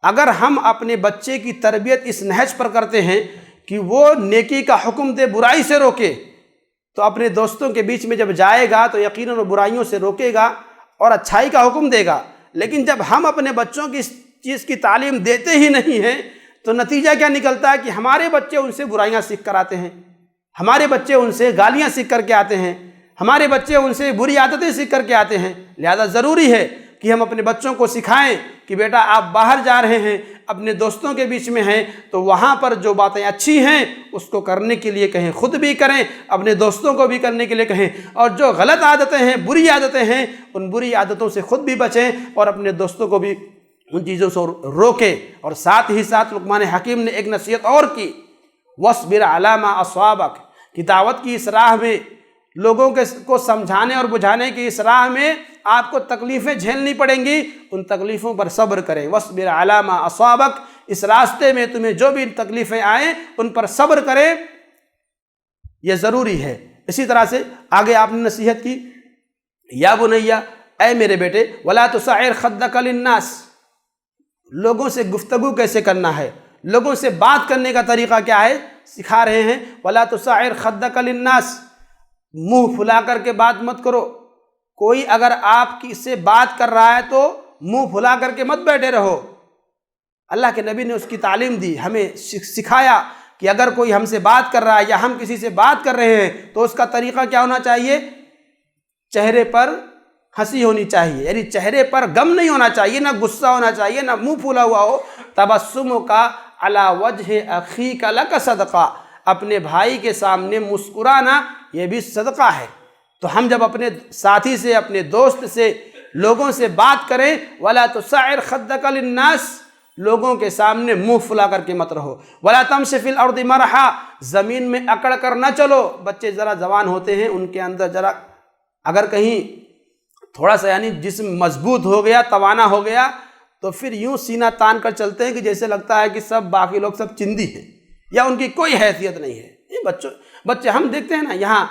اگر ہم اپنے بچے کی تربیت اس نہج پر کرتے ہیں کہ وہ نیکی کا حکم دے، برائی سے روکے، تو اپنے دوستوں کے بیچ میں جب جائے گا تو یقیناً وہ برائیوں سے روکے گا اور اچھائی کا حکم دے گا۔ لیکن جب ہم اپنے بچوں کی اس چیز کی تعلیم دیتے ہی نہیں ہیں تو نتیجہ کیا نکلتا ہے کہ ہمارے بچے ان سے برائیاں سیکھ کر آتے ہیں، ہمارے بچے ان سے گالیاں سیکھ کر کے آتے ہیں، ہمارے بچے ان سے بری عادتیں سیکھ کر کے آتے ہیں۔ لہذا ضروری ہے کہ ہم اپنے بچوں کو سکھائیں کہ بیٹا آپ باہر جا رہے ہیں، اپنے دوستوں کے بیچ میں ہیں، تو وہاں پر جو باتیں اچھی ہیں اس کو کرنے کے لیے کہیں، خود بھی کریں، اپنے دوستوں کو بھی کرنے کے لیے کہیں، اور جو غلط عادتیں ہیں، بری عادتیں ہیں، ان بری عادتوں سے خود بھی بچیں اور اپنے دوستوں کو بھی ان چیزوں سے روکیں۔ اور ساتھ ہی ساتھ لقمان حکیم نے ایک نصیحت اور کی، وَاصْبِرْ عَلَىٰ مَا أَصَابَكَ، کہ دعوت کی اس راہ میں، لوگوں کو سمجھانے اور بجھانے کی اس راہ میں آپ کو تکلیفیں جھیلنی پڑیں گی، ان تکلیفوں پر صبر کریں۔ وَاصْبِرْ عَلَىٰ مَا أَصَابَكَ، اس راستے میں تمہیں جو بھی تکلیفیں آئیں ان پر صبر کریں، یہ ضروری ہے۔ اسی طرح سے آگے آپ نے نصیحت کی، یا بنیہ، اے میرے بیٹے، وَلَا تُصَعِّرْ خَدَّكَ لِلنَّاسِ، لوگوں سے گفتگو کیسے کرنا ہے، لوگوں سے بات کرنے کا طریقہ کیا ہے سکھا رہے ہیں۔ وَلَا تُصَعِّرْ خَدَّكَ لِلنَّاسِ، منہ پھلا کر کے بات مت کرو، کوئی اگر آپ کی سے بات کر رہا ہے تو منہ پھلا کر کے مت بیٹھے رہو۔ اللہ کے نبی نے اس کی تعلیم دی، ہمیں سکھایا کہ اگر کوئی ہم سے بات کر رہا ہے یا ہم کسی سے بات کر رہے ہیں تو اس کا طریقہ کیا ہونا چاہیے؟ چہرے پر ہنسی ہونی چاہیے، یعنی چہرے پر غم نہیں ہونا چاہیے، نہ غصہ ہونا چاہیے، نہ منہ پھولا ہوا ہو۔ تبسم کا علی وجہ اخیک لک صدقہ، اپنے بھائی کے سامنے مسکرانا یہ بھی صدقہ ہے۔ تو ہم جب اپنے ساتھی سے، اپنے دوست سے، لوگوں سے بات کریں، ولا تصعر خدک للناس، لوگوں کے سامنے منہ پھلا کر کے مت رہو۔ ولا تمشی فی الارض مرحا، زمین میں اکڑ کر نہ چلو۔ بچے ذرا جوان ہوتے ہیں، ان کے اندر ذرا اگر کہیں تھوڑا سا یعنی جسم مضبوط ہو گیا، توانا ہو گیا، تو پھر یوں سینہ تان کر چلتے ہیں کہ جیسے لگتا ہے کہ سب باقی لوگ سب چندی ہیں یا ان کی کوئی حیثیت نہیں ہے۔ یہ بچے ہم دیکھتے ہیں نا، یہاں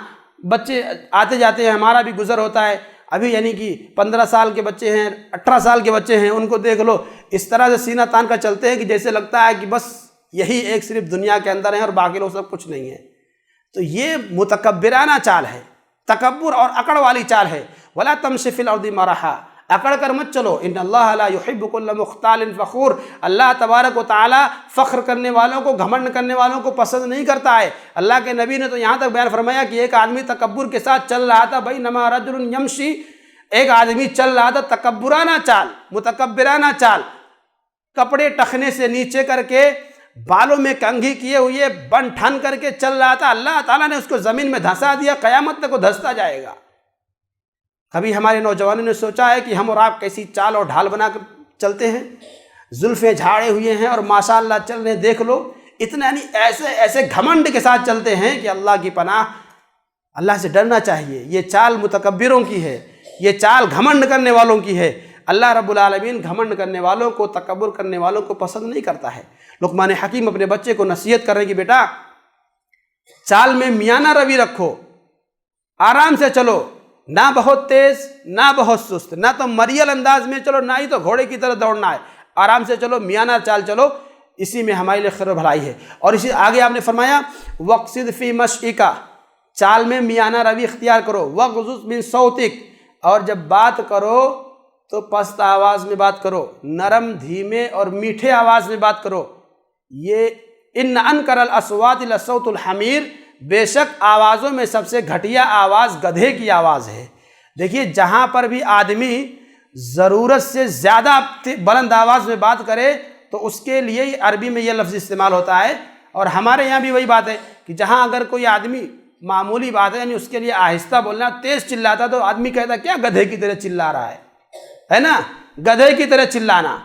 بچے آتے جاتے ہیں، ہمارا بھی گزر ہوتا ہے، ابھی یعنی کہ 15 سال کے بچے ہیں، 18 سال کے بچے ہیں، ان کو دیکھ لو اس طرح سے سینہ تان کر چلتے ہیں کہ جیسے لگتا ہے کہ بس یہی ایک صرف دنیا کے اندر ہیں اور باقی لوگ سب کچھ نہیں ہے۔ تو یہ متکبرانہ چال ہے، تکبر اور اکڑ والی چال ہے۔ ولا تمشی فی الارض مرحا، اکڑ کر مت چلو۔ ان اللہ لا یحب کل مختال فخور، اللہ تبارک و تعالیٰ فخر کرنے والوں کو، گھمنڈ کرنے والوں کو پسند نہیں کرتا ہے۔ اللہ کے نبی نے تو یہاں تک بیان فرمایا کہ ایک آدمی تکبر کے ساتھ چل رہا تھا، بینما رجل یمشی، ایک آدمی چل رہا تھا تکبرانہ چال، متکبرانہ چال، کپڑے ٹخنے سے نیچے کر کے، بالوں میں کنگھی کیے ہوئے، بن ٹھن کر کے چل رہا تھا۔ اللہ تعالیٰ نے اس کو زمین میں دھنسا دیا، قیامت تک وہ دھنستا جائے گا۔ کبھی ہمارے نوجوانوں نے سوچا ہے کہ ہم اور آپ کیسی چال اور ڈھال بنا کر چلتے ہیں، زلفیں جھاڑے ہوئے ہیں اور ماشاءاللہ چل رہے ہیں، دیکھ لو اتنا، یعنی ایسے گھمنڈ کے ساتھ چلتے ہیں کہ اللہ کی پناہ، اللہ سے ڈرنا چاہیے۔ یہ چال متکبروں کی ہے، یہ چال گھمنڈ کرنے والوں کی ہے۔ اللہ رب العالمین گھمنڈ کرنے والوں کو، تکبر کرنے والوں کو پسند نہیں کرتا ہے۔ لقمان حکیم اپنے بچے کو نصیحت کر رہے ہیں کہ بیٹا چال میں میانہ روی رکھو، آرام سے چلو، نہ بہت تیز نہ بہت سست، نہ تو مریل انداز میں چلو، نہ ہی تو گھوڑے کی طرح دوڑنا ہے، آرام سے چلو، میانہ چال چلو، اسی میں ہمارے لیے خیر و بھلائی ہے۔ اور اسی آگے آپ نے فرمایا وقصد فی مشئک، چال میں میانہ روی اختیار کرو، وغضض من صوتک، اور جب بات کرو تو پست آواز میں بات کرو، نرم دھیمے اور میٹھے آواز میں بات کرو۔ یہ ان انکر الاصوات لصوت الحمیر، بے شک آوازوں میں سب سے گھٹیا آواز گدھے کی آواز ہے۔ دیکھیے جہاں پر بھی آدمی ضرورت سے زیادہ بلند آواز میں بات کرے تو اس کے لیے عربی میں یہ لفظ استعمال ہوتا ہے، اور ہمارے یہاں بھی وہی بات ہے کہ جہاں اگر کوئی آدمی معمولی بات ہے یعنی اس کے لیے آہستہ بولنا، تیز چلاتا تو آدمی کہتا کیا گدھے کی طرح چلا رہا ہے نا، گدھے کی طرح چلانا۔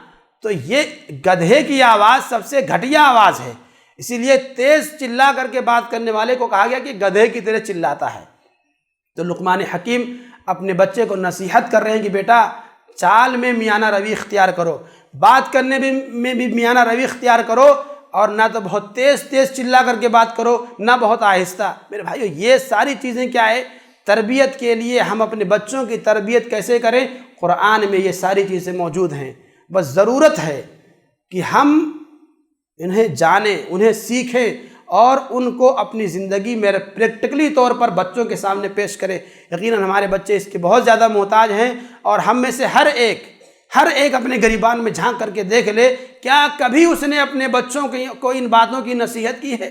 تو یہ گدھے کی آواز سب سے گھٹیا آواز ہے، اسی لیے تیز چلا کر کے بات کرنے والے کو کہا گیا کہ گدھے کی طرح چلاتا ہے۔ تو لقمان حکیم اپنے بچے کو نصیحت کر رہے ہیں کہ بیٹا چال میں میانہ روی اختیار کرو، بات کرنے میں بھی میانہ روی اختیار کرو، اور نہ تو بہت تیز چلا کر کے بات کرو، نہ بہت آہستہ۔ میرے بھائیو یہ ساری چیزیں کیا ہے؟ تربیت کے لیے ہم اپنے بچوں کی تربیت کیسے کریں؟ قرآن میں یہ ساری چیزیں موجود ہیں، بس ضرورت ہے کہ ہم انہیں جانیں، انہیں سیکھیں اور ان کو اپنی زندگی میں پریکٹیکلی طور پر بچوں کے سامنے پیش کریں۔ یقیناً ہمارے بچے اس کے بہت زیادہ محتاج ہیں، اور ہم میں سے ہر ایک اپنے گریبان میں جھانک کر کے دیکھ لے، کیا کبھی اس نے اپنے بچوں کو ان باتوں کی نصیحت کی ہے؟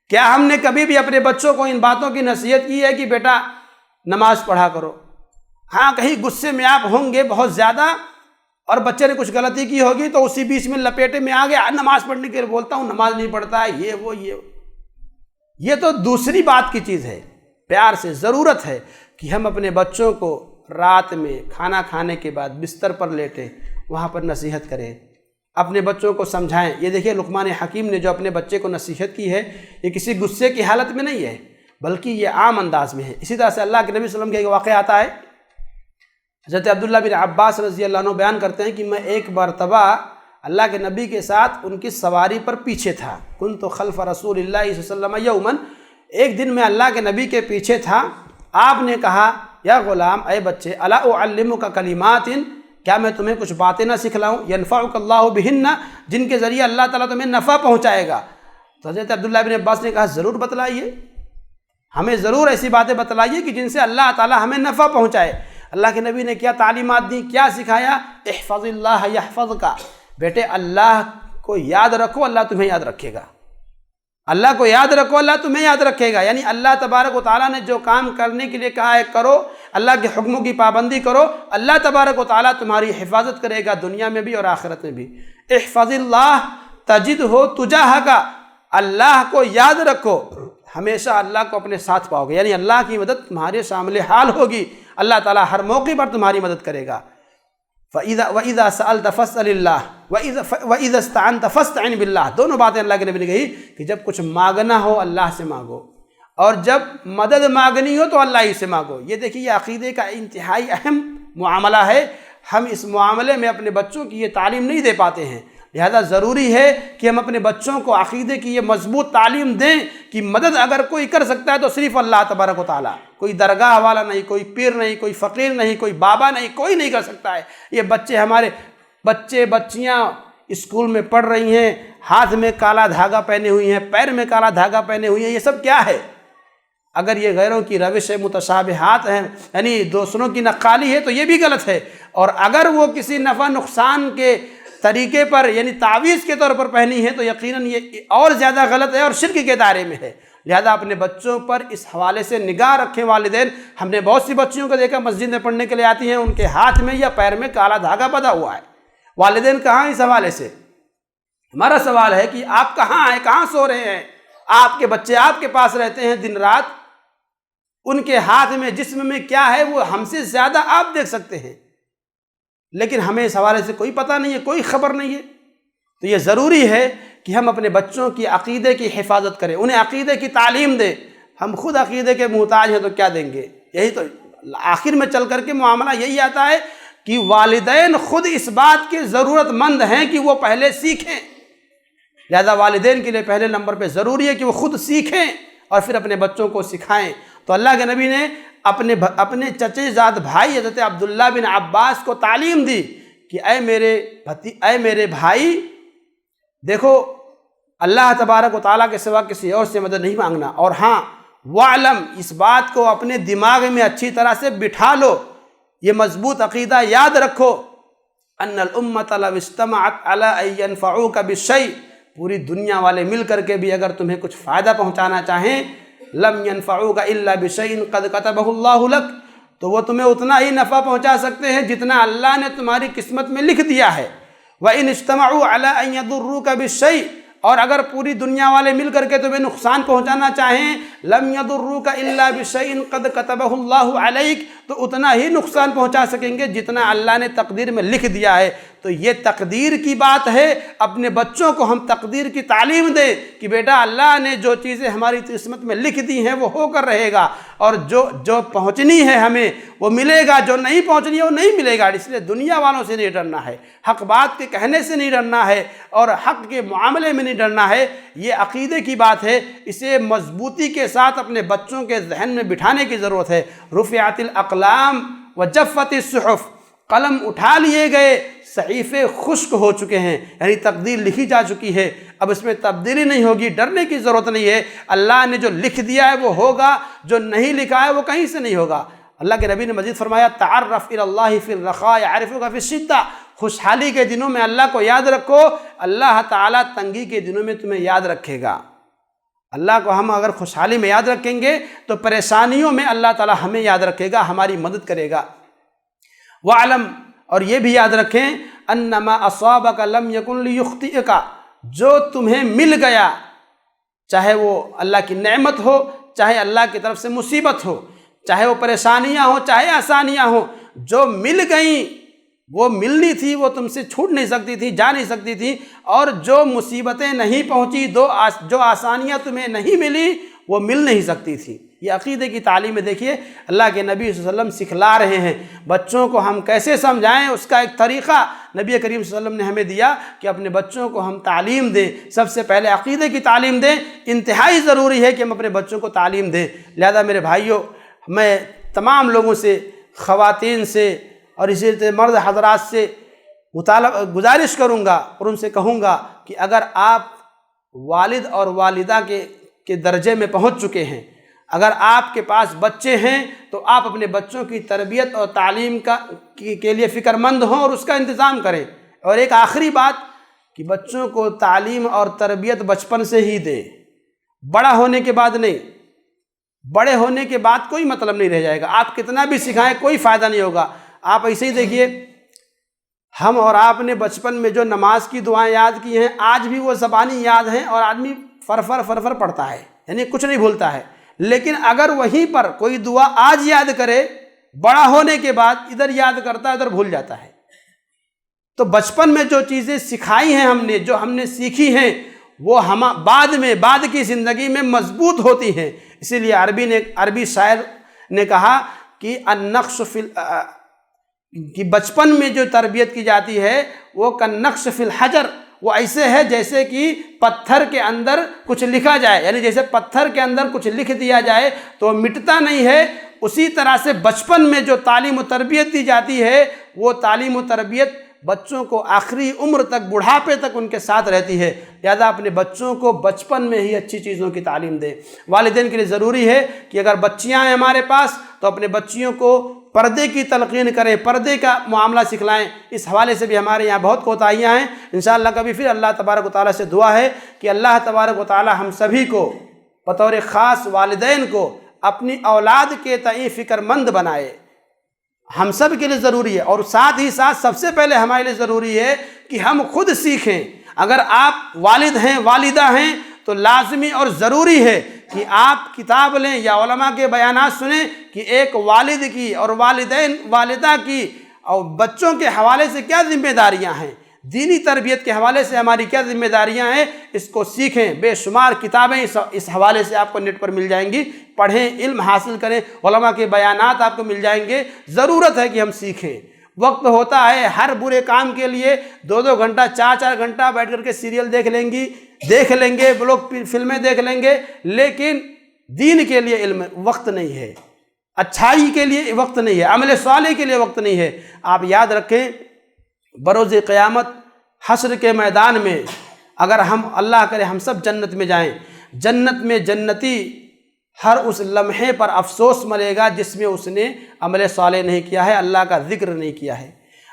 کیا ہم نے کبھی بھی اپنے بچوں کو ان باتوں کی نصیحت کی ہے کہ بیٹا نماز پڑھا کرو؟ ہاں کہیں غصے میں آپ ہوں گے بہت زیادہ، اور بچے نے کچھ غلطی کی ہوگی تو اسی بیچ میں لپیٹے میں آ گیا، نماز پڑھنے کے لیے بولتا ہوں نماز نہیں پڑھتا ہے، یہ تو دوسری بات کی چیز ہے۔ پیار سے ضرورت ہے کہ ہم اپنے بچوں کو رات میں کھانا کھانے کے بعد بستر پر لیٹیں، وہاں پر نصیحت کریں، اپنے بچوں کو سمجھائیں۔ یہ دیکھیے لقمان حکیم نے جو اپنے بچے کو نصیحت کی ہے، یہ کسی غصے کی حالت میں نہیں ہے، بلکہ یہ عام انداز میں ہے۔ اسی طرح سے اللہ کے نبی صلی اللہ علیہ وسلم کا ایک واقعہ آتا ہے، حضرت عبداللہ بن عباس رضی اللہ عنہ بیان کرتے ہیں کہ میں ایک مرتبہ اللہ کے نبی کے ساتھ ان کی سواری پر پیچھے تھا، کنت خلف رسول اللہ صلی اللہ علیہ وسلم یوماً، ایک دن میں اللہ کے نبی کے پیچھے تھا، آپ نے کہا یا غلام، اے بچے، الا اعلمک کلمات، کیا میں تمہیں کچھ باتیں نہ سکھلاؤں، ینفعک اللہ بہن، جن کے ذریعے اللہ تعالیٰ تمہیں نفع پہنچائے گا؟ تو حضرت عبداللہ بن عباس نے کہا ضرور بتلائیے، ہمیں ضرور ایسی باتیں بتلائیے کہ جن سے اللہ تعالیٰ ہمیں نفع پہنچائے۔ اللہ کے نبی نے کیا تعلیمات دی، کیا سکھایا؟ احفظ اللہ یحفظک، بیٹے اللہ کو یاد رکھو، اللہ تمہیں یاد رکھے گا، اللہ کو یاد رکھو، اللہ تمہیں یاد رکھے گا۔ یعنی اللہ تبارک و تعالیٰ نے جو کام کرنے کے لیے کہا ہے کرو، اللہ کے حکموں کی پابندی کرو، اللہ تبارک و تعالیٰ تمہاری حفاظت کرے گا دنیا میں بھی اور آخرت میں بھی۔ احفظ اللہ تجدہ تجاہک، اللہ کو یاد رکھو، ہمیشہ اللہ کو اپنے ساتھ پاؤ گے، یعنی اللہ کی مدد تمہارے شامل حال ہوگی، اللہ تعالیٰ ہر موقع پر تمہاری مدد کرے گا۔ وَإِذَا سَأَلْتَ فَاسْأَلِ اللَّهَ وَإِذَا اسْتَعَنْتَ فَاسْتَعِنْ بِاللَّهِ، دونوں باتیں اللہ کے نبی نے کہی کہ جب کچھ مانگنا ہو اللہ سے مانگو، اور جب مدد مانگنی ہو تو اللہ ہی سے مانگو۔ یہ دیکھیے یہ عقیدے کا انتہائی اہم معاملہ ہے، ہم اس معاملے میں اپنے بچوں کی یہ تعلیم نہیں دے پاتے ہیں، لہذا ضروری ہے کہ ہم اپنے بچوں کو عقیدے کی یہ مضبوط تعلیم دیں کہ مدد اگر کوئی کر سکتا ہے تو صرف اللہ تبارک و تعالیٰ، کوئی درگاہ والا نہیں، کوئی پیر نہیں، کوئی فقیر نہیں، کوئی بابا نہیں، کوئی نہیں کر سکتا ہے۔ یہ بچے، ہمارے بچے بچیاں اسکول میں پڑھ رہی ہیں، ہاتھ میں کالا دھاگا پہنے ہوئی ہیں، پیر میں کالا دھاگا پہنے ہوئی ہیں، یہ سب کیا ہے؟ اگر یہ غیروں کی روش متشابہات ہیں، یعنی دوسروں کی نقالی ہے، تو یہ بھی غلط ہے، اور اگر وہ کسی نفع نقصان کے طریقے پر یعنی تعویذ کے طور پر پہنی ہے تو یقیناً یہ اور زیادہ غلط ہے اور شرک کے دائرے میں ہے۔ لہذا اپنے بچوں پر اس حوالے سے نگاہ رکھیں والدین۔ ہم نے بہت سی بچیوں کو دیکھا مسجد میں پڑھنے کے لیے آتی ہیں، ان کے ہاتھ میں یا پیر میں کالا دھاگا بندھا ہوا ہے، والدین کہاں اس حوالے سے؟ ہمارا سوال ہے کہ آپ کہاں ہیں، کہاں سو رہے ہیں؟ آپ کے بچے آپ کے پاس رہتے ہیں دن رات، ان کے ہاتھ میں جسم میں کیا ہے وہ ہم سے زیادہ آپ دیکھ سکتے ہیں، لیکن ہمیں اس حوالے سے کوئی پتہ نہیں ہے، کوئی خبر نہیں ہے۔ تو یہ ضروری ہے کہ ہم اپنے بچوں کی عقیدے کی حفاظت کریں، انہیں عقیدے کی تعلیم دیں۔ ہم خود عقیدے کے محتاج ہیں تو کیا دیں گے؟ یہی تو آخر میں چل کر کے معاملہ یہی آتا ہے کہ والدین خود اس بات کے ضرورت مند ہیں کہ وہ پہلے سیکھیں، لہذا والدین کے لیے پہلے نمبر پہ ضروری ہے کہ وہ خود سیکھیں اور پھر اپنے بچوں کو سکھائیں۔ تو اللہ کے نبی نے اپنے چچے زاد بھائی حضرت عبداللہ بن عباس کو تعلیم دی کہ اے میرے بھائی، دیکھو اللہ تبارک و تعالیٰ کے سوا کسی اور سے مدد نہیں مانگنا، اور ہاں وَعْلَمْ، اس بات کو اپنے دماغ میں اچھی طرح سے بٹھا لو، یہ مضبوط عقیدہ یاد رکھو، ان الامۃ لو اجتمعت علی ان ینفعوک بشیء، پوری دنیا والے مل کر کے بھی اگر تمہیں کچھ فائدہ پہنچانا چاہیں، لم ينفعوک الا بشیء قد کتبہ اللہ لک، تو وہ تمہیں اتنا ہی نفع پہنچا سکتے ہیں جتنا اللہ نے تمہاری قسمت میں لکھ دیا ہے۔ وَإِنِ اجْتَمَعُوا عَلَىٰ أَن يَضُرُّوكَ بِالشَّيْءِ، اور اگر پوری دنیا والے مل کر کے تمہیں نقصان پہنچانا چاہیں، لَمْ يَضُرُّوكَ إِلَّا بِشَيْءٍ قَدْ كَتَبَهُ اللَّهُ عَلَيْكَ، تو اتنا ہی نقصان پہنچا سکیں گے جتنا اللہ نے تقدیر میں لکھ دیا ہے۔ تو یہ تقدیر کی بات ہے، اپنے بچوں کو ہم تقدیر کی تعلیم دیں کہ بیٹا اللہ نے جو چیزیں ہماری قسمت میں لکھ دی ہیں وہ ہو کر رہے گا، اور جو پہنچنی ہے ہمیں وہ ملے گا، جو نہیں پہنچنی ہے وہ نہیں ملے گا۔ اس لیے دنیا والوں سے نہیں ڈرنا ہے، حق بات کے کہنے سے نہیں ڈرنا ہے، اور حق کے معاملے میں نہیں ڈرنا ہے۔ یہ عقیدے کی بات ہے، اسے مضبوطی کے ساتھ اپنے بچوں کے ذہن میں بٹھانے کی ضرورت ہے۔ رفعت الاقلام وجفت الصحف، قلم اٹھا لیے گئے، صحیفے خشک ہو چکے ہیں، یعنی تقدیر لکھی جا چکی ہے، اب اس میں تبدیلی نہیں ہوگی، ڈرنے کی ضرورت نہیں ہے۔ اللہ نے جو لکھ دیا ہے وہ ہوگا، جو نہیں لکھا ہے وہ کہیں سے نہیں ہوگا۔ اللہ کے نبی نے مزید فرمایا تعرف الی اللہ فی الرخاء یعرفک فی الشدہ، خوشحالی کے دنوں میں اللہ کو یاد رکھو، اللہ تعالیٰ تنگی کے دنوں میں تمہیں یاد رکھے گا۔ اللہ کو ہم اگر خوشحالی میں یاد رکھیں گے تو پریشانیوں میں اللہ تعالیٰ ہمیں یاد رکھے گا، ہماری مدد کرے گا۔ وَعْلَمْ، اور یہ بھی یاد رکھیں، انما اصابک لم یکن لیخطئک، جو تمہیں مل گیا، چاہے وہ اللہ کی نعمت ہو، چاہے اللہ کی طرف سے مصیبت ہو، چاہے وہ پریشانیاں ہوں، چاہے آسانیاں ہوں، جو مل گئیں وہ ملنی تھی، وہ تم سے چھوٹ نہیں سکتی تھی، جا نہیں سکتی تھی، اور جو مصیبتیں نہیں پہنچی، جو آسانیاں تمہیں نہیں ملی وہ مل نہیں سکتی تھی۔ یہ عقیدے کی تعلیم دیکھیے اللہ کے نبی صلی اللہ علیہ وسلم سکھلا رہے ہیں، بچوں کو ہم کیسے سمجھائیں اس کا ایک طریقہ نبی کریم صلی اللہ علیہ وسلم نے ہمیں دیا کہ اپنے بچوں کو ہم تعلیم دیں، سب سے پہلے عقیدے کی تعلیم دیں، انتہائی ضروری ہے کہ ہم اپنے بچوں کو تعلیم دیں۔ لہذا میرے بھائیوں، میں تمام لوگوں سے، خواتین سے اور اسی طرح مرد حضرات سے گزارش کروں گا اور ان سے کہوں گا کہ اگر آپ والد اور والدہ کے درجے میں پہنچ چکے ہیں، اگر آپ کے پاس بچے ہیں تو آپ اپنے بچوں کی تربیت اور تعلیم کے لیے فکر مند ہوں اور اس کا انتظام کریں۔ اور ایک آخری بات کہ بچوں کو تعلیم اور تربیت بچپن سے ہی دیں، بڑا ہونے کے بعد نہیں۔ بڑے ہونے کے بعد کوئی مطلب نہیں رہ جائے گا، آپ کتنا بھی سکھائیں کوئی فائدہ نہیں ہوگا۔ آپ ایسے ہی دیکھیے، ہم اور آپ نے بچپن میں جو نماز کی دعائیں یاد کی ہیں آج بھی وہ زبانی یاد ہیں، اور آدمی فرفر پڑھتا ہے، یعنی کچھ نہیں بھولتا ہے۔ لیکن اگر وہیں پر کوئی دعا آج یاد کرے، بڑا ہونے کے بعد ادھر یاد کرتا ہے ادھر بھول جاتا ہے۔ تو بچپن میں جو چیزیں سکھائی ہیں ہم نے، جو ہم نے سیکھی ہیں، وہ ہم بعد کی زندگی میں مضبوط ہوتی ہیں۔ اسی لیے عربی شاعر نے کہا کہ النقش کہ بچپن میں جو تربیت کی جاتی ہے وہ کالنقش فی الحجر، وہ ایسے ہے جیسے کہ پتھر کے اندر کچھ لکھا جائے، یعنی جیسے پتھر کے اندر کچھ لکھ دیا جائے تو مٹتا نہیں ہے۔ اسی طرح سے بچپن میں جو تعلیم و تربیت دی جاتی ہے وہ تعلیم و تربیت بچوں کو آخری عمر تک، بڑھاپے تک ان کے ساتھ رہتی ہے۔ لہذا اپنے بچوں کو بچپن میں ہی اچھی چیزوں کی تعلیم دیں۔ والدین کے لیے ضروری ہے کہ اگر بچیاں ہیں ہمارے پاس تو اپنے بچیوں کو پردے کی تلقین کریں، پردے کا معاملہ سکھلائیں۔ اس حوالے سے بھی ہمارے یہاں بہت کوتاہیاں ہیں۔ انشاءاللہ کبھی پھر اللہ تبارک و تعالیٰ سے دعا ہے کہ اللہ تبارک و تعالیٰ ہم سبھی کو بطور خاص والدین کو اپنی اولاد کے تئیں فکر مند بنائے۔ ہم سب کے لیے ضروری ہے، اور ساتھ ہی ساتھ سب سے پہلے ہمارے لیے ضروری ہے کہ ہم خود سیکھیں۔ اگر آپ والد ہیں، والدہ ہیں، تو لازمی اور ضروری ہے کہ آپ کتاب لیں یا علماء کے بیانات سنیں کہ ایک والد کی اور والدہ کی اور بچوں کے حوالے سے کیا ذمہ داریاں ہیں، دینی تربیت کے حوالے سے ہماری کیا ذمہ داریاں ہیں، اس کو سیکھیں۔ بے شمار کتابیں اس حوالے سے آپ کو نیٹ پر مل جائیں گی، پڑھیں، علم حاصل کریں، علماء کے بیانات آپ کو مل جائیں گے۔ ضرورت ہے کہ ہم سیکھیں۔ وقت ہوتا ہے ہر برے کام کے لیے 2 گھنٹہ 4 گھنٹہ بیٹھ کر کے سیریل دیکھ لیں گے، لوگ فلمیں دیکھ لیں گے، لیکن دین کے لیے علم وقت نہیں ہے، اچھائی کے لیے وقت نہیں ہے، عمل صالح کے لیے وقت نہیں ہے۔ آپ یاد رکھیں، بروز قیامت حشر کے میدان میں اگر اللہ کرے ہم سب جنت میں جائیں، جنت میں جنتی ہر اس لمحے پر افسوس ملے گا جس میں اس نے عمل صالح نہیں کیا ہے، اللہ کا ذکر نہیں کیا ہے۔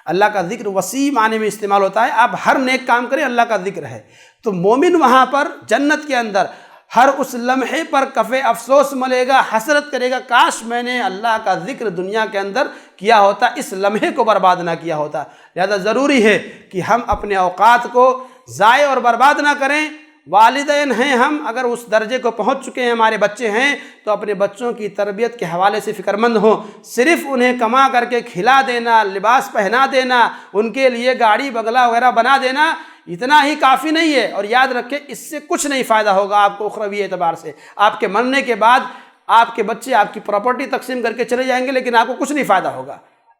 اللہ کا ذکر وسیع معنی میں استعمال ہوتا ہے، آپ ہر نیک کام کریں، اللہ کا ذکر ہے۔ تو مومن وہاں پر جنت کے اندر ہر اس لمحے پر کف افسوس ملے گا، حسرت کرے گا، کاش میں نے اللہ کا ذکر دنیا کے اندر کیا ہوتا، اس لمحے کو برباد نہ کیا ہوتا۔ لہذا ضروری ہے کہ ہم اپنے اوقات کو ضائع اور برباد نہ کریں۔ والدین ہیں ہم، اگر اس درجے کو پہنچ چکے ہیں، ہمارے بچے ہیں، تو اپنے بچوں کی تربیت کے حوالے سے فکر مند ہوں۔ صرف انہیں کما کر کے کھلا دینا، لباس پہنا دینا، ان کے لیے گاڑی بنگلہ وغیرہ بنا دینا، اتنا ہی کافی نہیں ہے۔ اور یاد رکھیں، اس سے کچھ نہیں فائدہ ہوگا آپ کو اخروی اعتبار سے۔ آپ کے مرنے کے بعد آپ کے بچے آپ کی پراپرٹی تقسیم کر کے چلے جائیں گے، لیکن آپ کو کچھ نہیں فائدہ ہوگا۔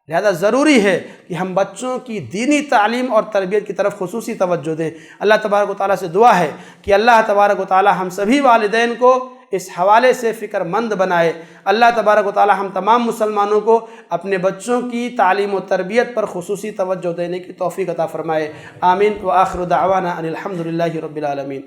لہذا ضروری ہے کہ ہم بچوں کی دینی تعلیم اور تربیت کی طرف خصوصی توجہ دیں۔ اللہ تبارک و تعالیٰ سے دعا ہے کہ اللہ تبارک و تعالیٰ ہم سبھی والدین کو اس حوالے سے فکر مند بنائے۔ اللہ تبارک و تعالیٰ ہم تمام مسلمانوں کو اپنے بچوں کی تعلیم و تربیت پر خصوصی توجہ دینے کی توفیق عطا فرمائے۔ آمین۔ وآخر دعوانا ان الحمد للہ رب العالمین۔